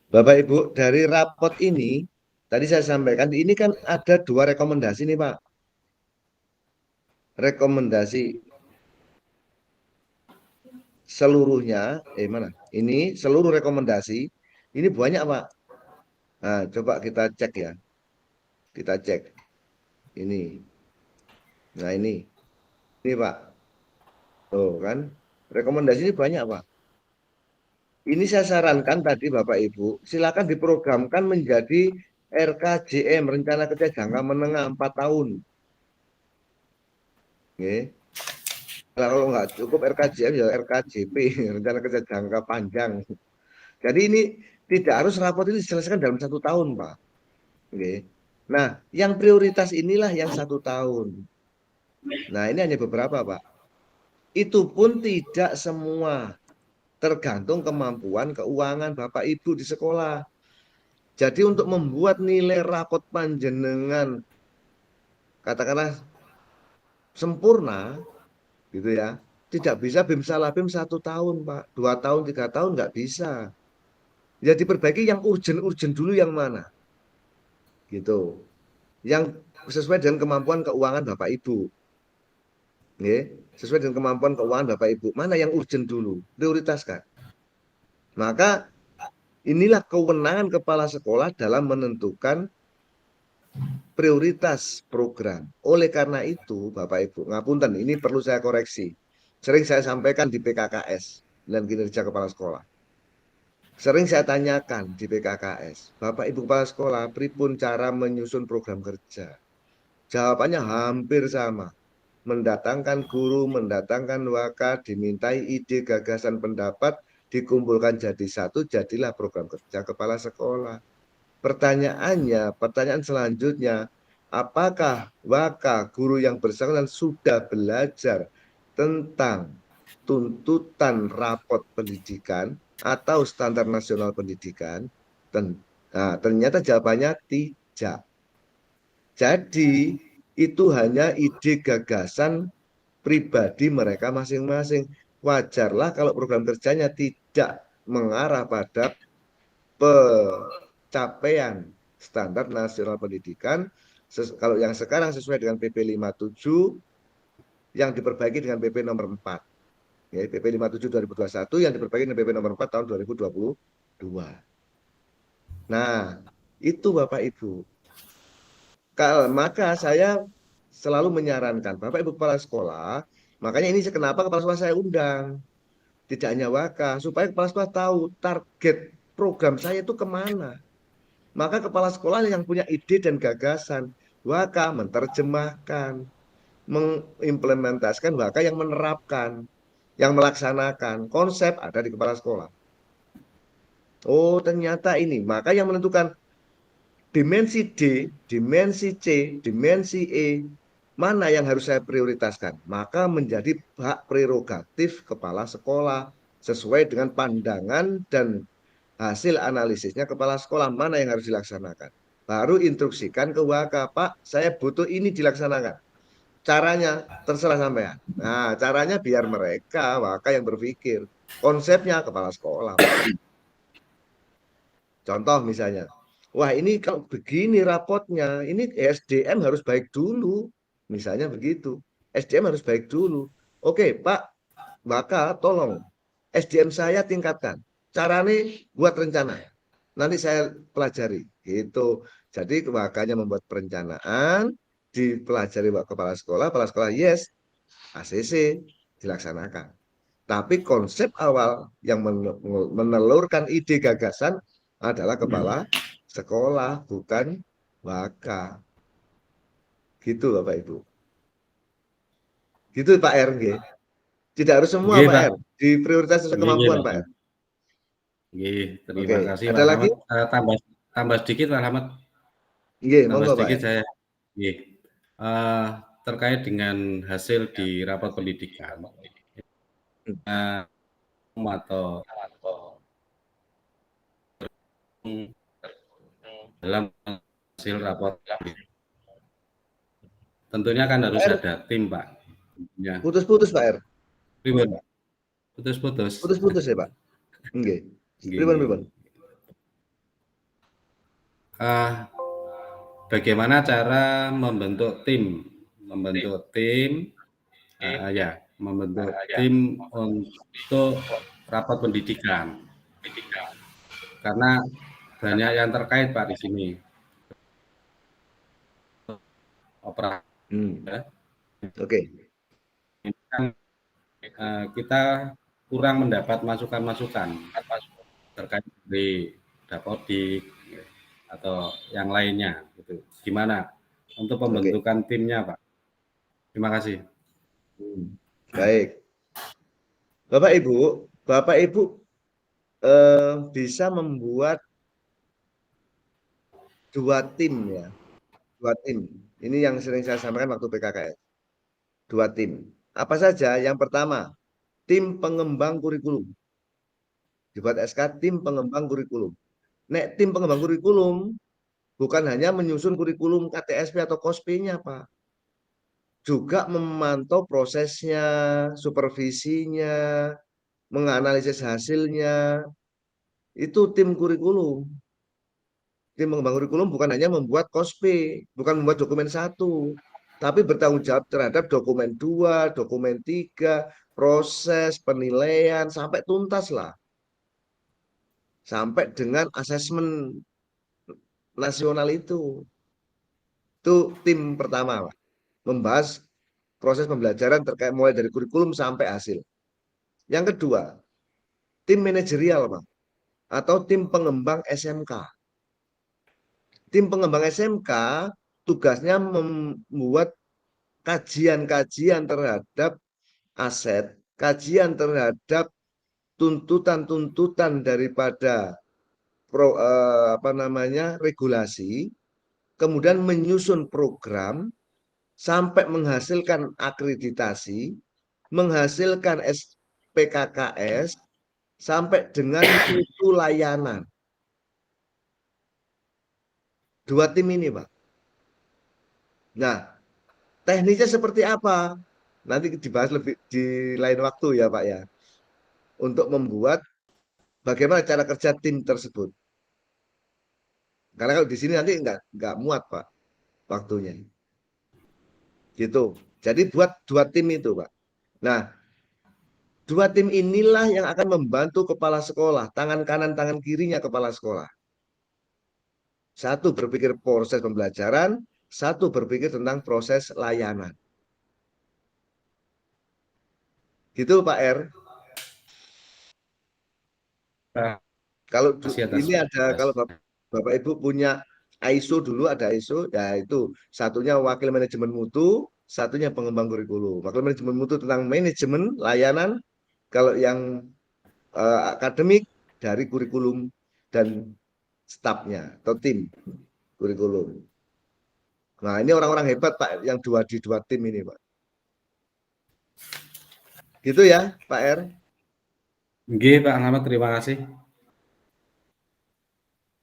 Bapak Ibu, dari rapot ini, tadi saya sampaikan, ini kan ada 2 rekomendasi nih, Pak. Rekomendasi seluruhnya, mana? Ini seluruh rekomendasi, ini banyak, Pak. Nah, coba kita cek ya. Kita cek. Ini. Nah, ini, Pak. Tuh kan, rekomendasi ini banyak, Pak. Ini saya sarankan tadi Bapak Ibu, silakan diprogramkan menjadi RKJM, Rencana Kerja Jangka Menengah 4 tahun. Oke. Kalau nggak cukup RKJM ya RKJP, Rencana Kerja Jangka Panjang. Jadi ini tidak harus rapot ini diselesaikan dalam 1 tahun, Pak. Oke. Nah, yang prioritas inilah yang 1 tahun. Nah, ini hanya beberapa, Pak. Itu pun tidak semua, tergantung kemampuan keuangan Bapak Ibu di sekolah. Jadi untuk membuat nilai rapot panjenengan katakanlah sempurna, gitu ya, tidak bisa BIM salah BIM 1 tahun, Pak, 2 tahun, 3 tahun nggak bisa. Ya diperbaiki yang urgent dulu yang mana, gitu. Yang sesuai dengan kemampuan keuangan Bapak Ibu. Sesuai dengan kemampuan keuangan Bapak Ibu. Mana yang urgent dulu, prioritaskan. Maka inilah kewenangan kepala sekolah dalam menentukan prioritas program. Oleh karena itu, Bapak Ibu, ngapunten, ini perlu saya koreksi. Sering saya sampaikan di PKKS dan kinerja kepala sekolah. Sering saya tanyakan di PKKS, Bapak Ibu kepala sekolah, pripun cara menyusun program kerja? Jawabannya hampir sama. Mendatangkan guru, mendatangkan waka, dimintai ide, gagasan, pendapat, dikumpulkan jadi satu, jadilah program kerja kepala sekolah. Pertanyaan selanjutnya, apakah waka guru yang bersangkutan sudah belajar tentang tuntutan rapot pendidikan atau standar nasional pendidikan? Nah, ternyata jawabannya tidak. Jadi itu hanya ide gagasan pribadi mereka masing-masing. Wajarlah kalau program kerjanya tidak mengarah pada pencapaian standar nasional pendidikan. Kalau yang sekarang sesuai dengan PP 57 yang diperbaiki dengan PP nomor 4. Ya, PP 57 2021 yang diperbaiki dengan PP nomor 4 tahun 2022. Nah, itu Bapak Ibu. Maka saya selalu menyarankan Bapak Ibu kepala sekolah, makanya ini kenapa kepala sekolah saya undang, tidak hanya Waka, supaya kepala sekolah tahu target program saya itu kemana. Maka kepala sekolah yang punya ide dan gagasan, Waka menerjemahkan, mengimplementasikan, Waka yang menerapkan, yang melaksanakan. Konsep ada di kepala sekolah. Oh, ternyata ini. Maka yang menentukan dimensi D, dimensi C, dimensi E, mana yang harus saya prioritaskan? Maka menjadi hak prerogatif kepala sekolah sesuai dengan pandangan dan hasil analisisnya kepala sekolah mana yang harus dilaksanakan. Baru instruksikan ke Waka, Pak, saya butuh ini dilaksanakan. Caranya terserah sampean. Nah, caranya biar mereka Waka yang berpikir. Konsepnya kepala sekolah, Pak. Contoh misalnya, wah ini kalau begini rapotnya, ini SDM harus baik dulu. Misalnya begitu. SDM harus baik dulu. Oke, Pak, Waka tolong SDM saya tingkatkan. Caranya buat rencana. Nanti saya pelajari. Gitu. Jadi Wakanya membuat perencanaan, dipelajari kepala sekolah yes, ACC dilaksanakan. Tapi konsep awal yang menelurkan ide gagasan adalah kepala sekolah, bukan Waka. Gitu Bapak Ibu. Gitu Pak R. Tidak harus semua Nggih, Pak Pak. R. Di prioritas sesuai Nggih, kemampuan Pak. Pak R. Nggih, terima Oke, kasih ada Pak lagi? Rahmat. Tambah sedikit Pak Rahmat. Nggih, Tambah monggo Pak sedikit R. saya. Nggih. Terkait dengan hasil di rapat pendidikan atau dalam hasil rapot tentunya kan harus Pak R, ada tim Pak. Ya. putus-putus Pak R. Pripun Pak? Putus-putus. Putus-putus ya Pak. Nggih. Pripun. Bagaimana cara membentuk tim? Membentuk tim untuk rapat pendidikan. Karena banyak yang terkait Pak di sini. Oke. Kita kurang mendapat masukan-masukan terkait dari Dapodik atau yang lainnya. Gitu. Gimana untuk pembentukan timnya Pak? Terima kasih. Baik. Bapak Ibu bisa membuat dua tim ya. Dua tim. Ini yang sering saya sampaikan waktu PKKS. Dua tim. Apa saja? Yang pertama, tim pengembang kurikulum. Dibuat SK tim pengembang kurikulum. Nek tim pengembang kurikulum bukan hanya menyusun kurikulum KTSP atau KOSP-nya, Pak. Juga memantau prosesnya, supervisinya, menganalisis hasilnya. Itu tim kurikulum. Tim pengembang kurikulum bukan hanya membuat KOSP, bukan membuat dokumen 1, tapi bertanggung jawab terhadap dokumen 2, dokumen 3, proses penilaian sampai tuntas lah. Sampai dengan asesmen nasional itu. Itu tim pertama, Pak. Membahas proses pembelajaran terkait mulai dari kurikulum sampai hasil. Yang kedua, tim manajerial, Pak, atau tim pengembang SMK. Tim pengembang SMK tugasnya membuat kajian-kajian terhadap aset, kajian terhadap tuntutan-tuntutan daripada regulasi, kemudian menyusun program sampai menghasilkan akreditasi, menghasilkan SPKKS sampai dengan mutu layanan. dua tim ini, Pak. Nah, teknisnya seperti apa? Nanti dibahas lebih di lain waktu ya, Pak ya. Untuk membuat bagaimana cara kerja tim tersebut. Karena kalau di sini nanti nggak muat, Pak, waktunya. Gitu. Jadi buat dua tim itu, Pak. Nah, dua tim inilah yang akan membantu kepala sekolah, tangan kanan, tangan kirinya kepala sekolah. Satu berpikir proses pembelajaran, satu berpikir tentang proses layanan. Gitu Pak R. Kalau ini ada, kalau Bapak Ibu punya ISO dulu, ada ISO, ya itu satunya wakil manajemen mutu, satunya pengembang kurikulum. Wakil manajemen mutu tentang manajemen layanan, kalau yang akademik dari kurikulum dan stafnya atau tim kurikulum. Nah, ini orang-orang hebat Pak yang di dua tim ini Pak. Gitu ya Pak R. Nggih, Pak Ahmad, terima kasih.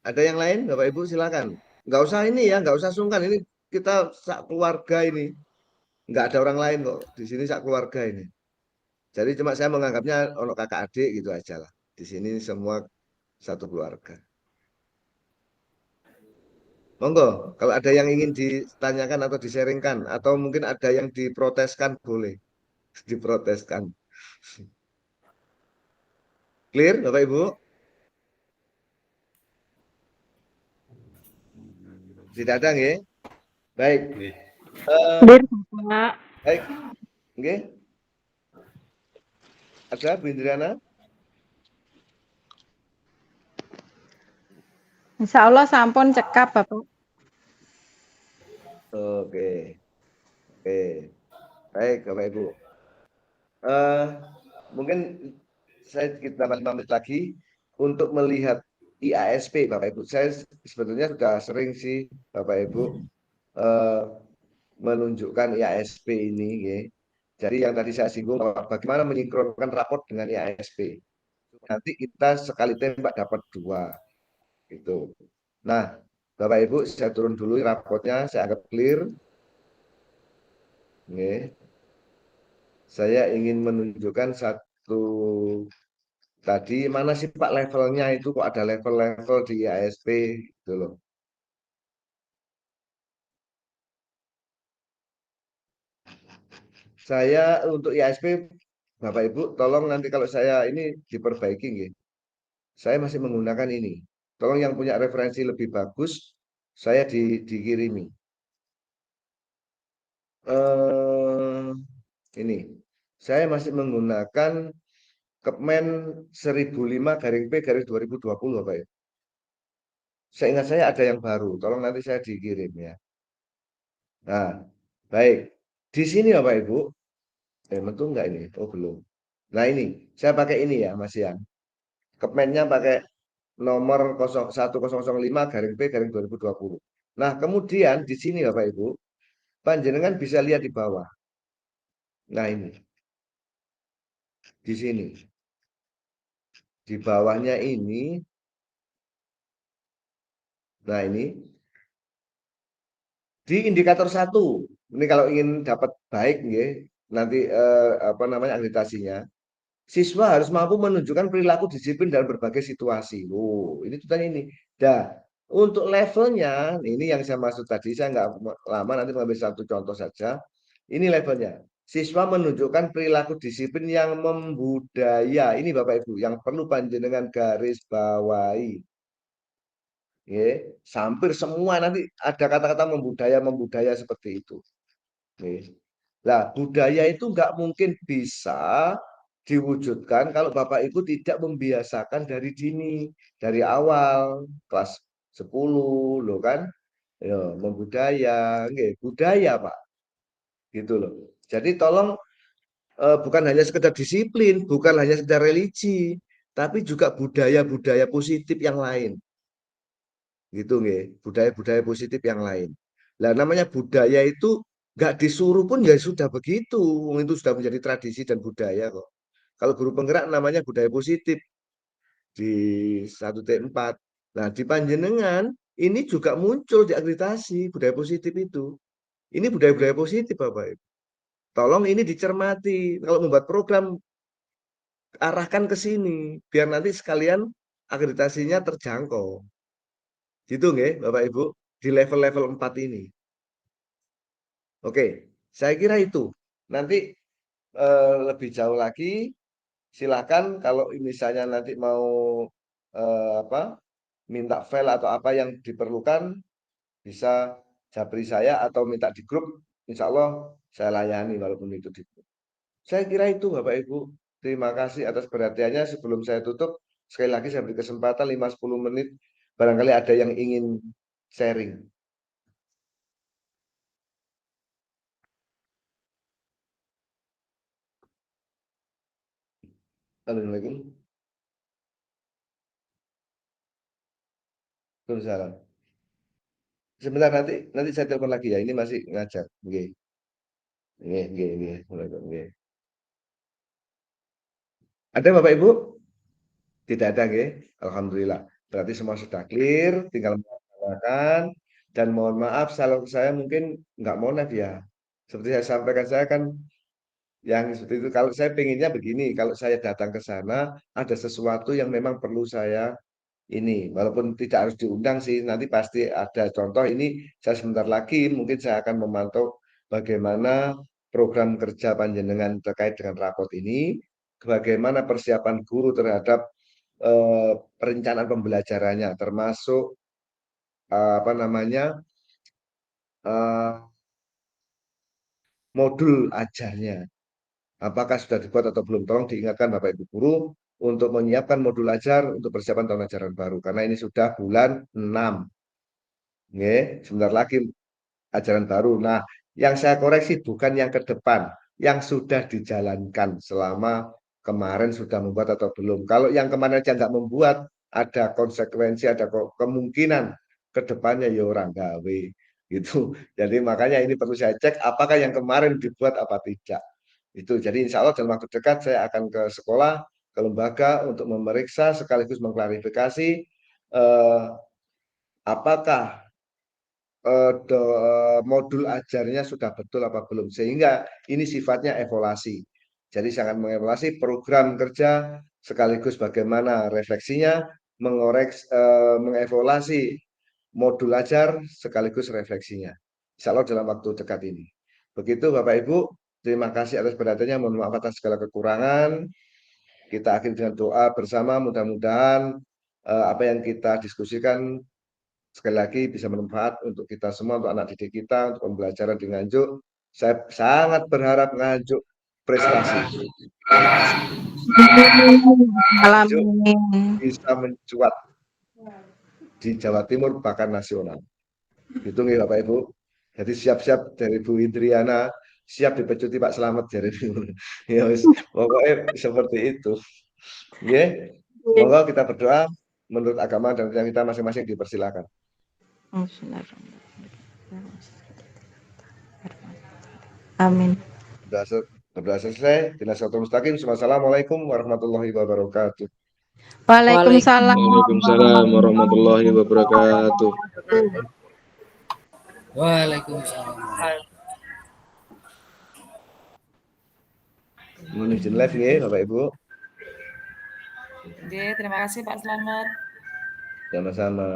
Ada yang lain Bapak Ibu silakan. Nggak usah ini ya, nggak usah sungkan. Ini kita sak keluarga ini. Nggak ada orang lain kok. Di sini sak keluarga ini. Jadi cuma saya menganggapnya ono kakak adik gitu aja lah. Di sini semua satu keluarga. Monggo, kalau ada yang ingin ditanyakan atau disaringkan, atau mungkin ada yang diproteskan, boleh diproteskan. Clear, Bapak Ibu? Tidak ada, nggih? Baik. Baik, nggih. Ada Bu Indriana? Insya Allah sampun cekap Bapak. Oke. Oke. Baik, Bapak Ibu. Mungkin saya kita 5 menit lagi untuk melihat IASP, Bapak Ibu. Saya sebetulnya sudah sering sih, Bapak Ibu, menunjukkan IASP ini. Ya. Jadi yang tadi saya singgung, bagaimana menyinkronkan raport dengan IASP. Nanti kita sekali tembak dapat 2. Gitu. Nah, Bapak Ibu, saya turun dulu rapotnya, saya anggap clear. Oke. Saya ingin menunjukkan satu tadi mana sih Pak levelnya itu, kok ada level-level di IASP gitu loh. Saya untuk IASP Bapak Ibu tolong nanti kalau saya ini diperbaiki nggih. Saya masih menggunakan ini. Tolong yang punya referensi lebih bagus saya dikirimi. Ini. Saya masih menggunakan Kepmen 1005-P/2020 Bapak ya. Saya ingat saya ada yang baru, tolong nanti saya dikirim ya. Nah, baik. Di sini Bapak Ibu, betul enggak ini? Oh, belum. Nah, ini, saya pakai ini ya, Mas Yan. Kepmennya pakai nomor 1005-P/2020. Nah, kemudian di sini Bapak Ibu, panjenengan bisa lihat di bawah. Nah, ini. Di sini. Di bawahnya ini. Nah, ini. Di indikator 1. Ini kalau ingin dapat baik nggih, nanti apa namanya akreditasinya. Siswa harus mampu menunjukkan perilaku disiplin dalam berbagai situasi. Oh, ini tulisannya ini. Dah, untuk levelnya, ini yang saya maksud tadi, saya nggak lama nanti mengambil satu contoh saja. Ini levelnya. Siswa menunjukkan perilaku disiplin yang membudaya. Ini Bapak Ibu, yang perlu panjenengan garis bawahi. Ya, hampir semua nanti ada kata-kata membudaya seperti itu. Nah, budaya itu nggak mungkin bisa diwujudkan kalau Bapak Ibu tidak membiasakan dari dini, dari awal kelas 10 loh kan, ya, membudaya, budaya Pak, gitu loh. Jadi tolong bukan hanya sekedar disiplin, bukan hanya sekedar religi, tapi juga budaya-budaya positif yang lain, gitu nggih, budaya-budaya positif yang lain. Nah, namanya budaya itu nggak disuruh pun ya sudah begitu, itu sudah menjadi tradisi dan budaya kok. Kalau guru penggerak namanya budaya positif di 1T4. Nah, di panjenengan ini juga muncul di akreditasi budaya positif itu. Ini budaya-budaya positif, Bapak Ibu. Tolong ini dicermati. Kalau membuat program, arahkan ke sini, biar nanti sekalian akreditasinya terjangkau. Gitu nggih, Bapak Ibu, di level-level 4 ini. Oke, saya kira itu. Nanti lebih jauh lagi, silakan kalau misalnya nanti mau minta file atau apa yang diperlukan, bisa japri saya atau minta di grup, insya Allah saya layani walaupun itu di grup. Saya kira itu Bapak Ibu. Terima kasih atas perhatiannya. Sebelum saya tutup, sekali lagi saya beri kesempatan 5-10 menit. Barangkali ada yang ingin sharing. Assalamualaikum. Waalaikumsalam. Sebentar nanti saya telepon lagi ya. Ini masih ngajar. Oke. Oke. Ada Bapak Ibu? Tidak ada, nggih. Alhamdulillah. Berarti semua sudah clear, tinggal melaksanakan. Dan mohon maaf, kalau saya mungkin nggak monef ya. Seperti saya sampaikan, saya kan yang seperti itu. Kalau saya pengennya begini, kalau saya datang ke sana, ada sesuatu yang memang perlu saya ini. Walaupun tidak harus diundang sih, nanti pasti ada contoh ini. Saya sebentar lagi, mungkin saya akan memantau bagaimana program kerja panjenengan terkait dengan raport ini, bagaimana persiapan guru terhadap perencanaan pembelajarannya, termasuk apa namanya modul ajarnya. Apakah sudah dibuat atau belum? Tolong diingatkan Bapak Ibu guru untuk menyiapkan modul ajar untuk persiapan tahun ajaran baru. Karena ini sudah bulan 6. Nggih, sebentar lagi ajaran baru. Nah, yang saya koreksi bukan yang ke depan, yang sudah dijalankan selama kemarin sudah membuat atau belum. Kalau yang kemarin aja nggak membuat, ada konsekuensi, ada kemungkinan ke depannya ya orang gawe gitu. Jadi makanya ini perlu saya cek apakah yang kemarin dibuat apa tidak. Itu. Jadi insya Allah dalam waktu dekat saya akan ke sekolah, ke lembaga untuk memeriksa sekaligus mengklarifikasi apakah modul ajarnya sudah betul apa belum, sehingga ini sifatnya evaluasi. Jadi sangat mengevaluasi program kerja sekaligus bagaimana refleksinya, mengevaluasi modul ajar sekaligus refleksinya. Insya Allah dalam waktu dekat ini. Begitu Bapak Ibu, terima kasih atas perhatiannya, mohon maaf atas segala kekurangan. Kita akhiri dengan doa bersama, mudah-mudahan apa yang kita diskusikan sekali lagi bisa bermanfaat untuk kita semua, untuk anak didik kita, untuk pembelajaran di Nganjuk. Saya sangat berharap Nganjuk prestasi. Nganjuk bisa mencuat di Jawa Timur bahkan nasional. Gitu nih Bapak Ibu. Jadi siap-siap dari Bu Indriana, siap dipecuti Pak Slamet dari ya, pokoknya seperti itu. Ya, monggo kita berdoa menurut agama dan yang kita masing-masing dipersilakan. Amin. Sudah selesai. Bismillahirrahmanirrahim. Wassalamualaikum warahmatullahi wabarakatuh. Waalaikumsalam. Waalaikumsalam warahmatullahi wabarakatuh. Waalaikumsalam. Menuju live ya Bapak Ibu. Oke, terima kasih Pak Slamet. Sama-sama.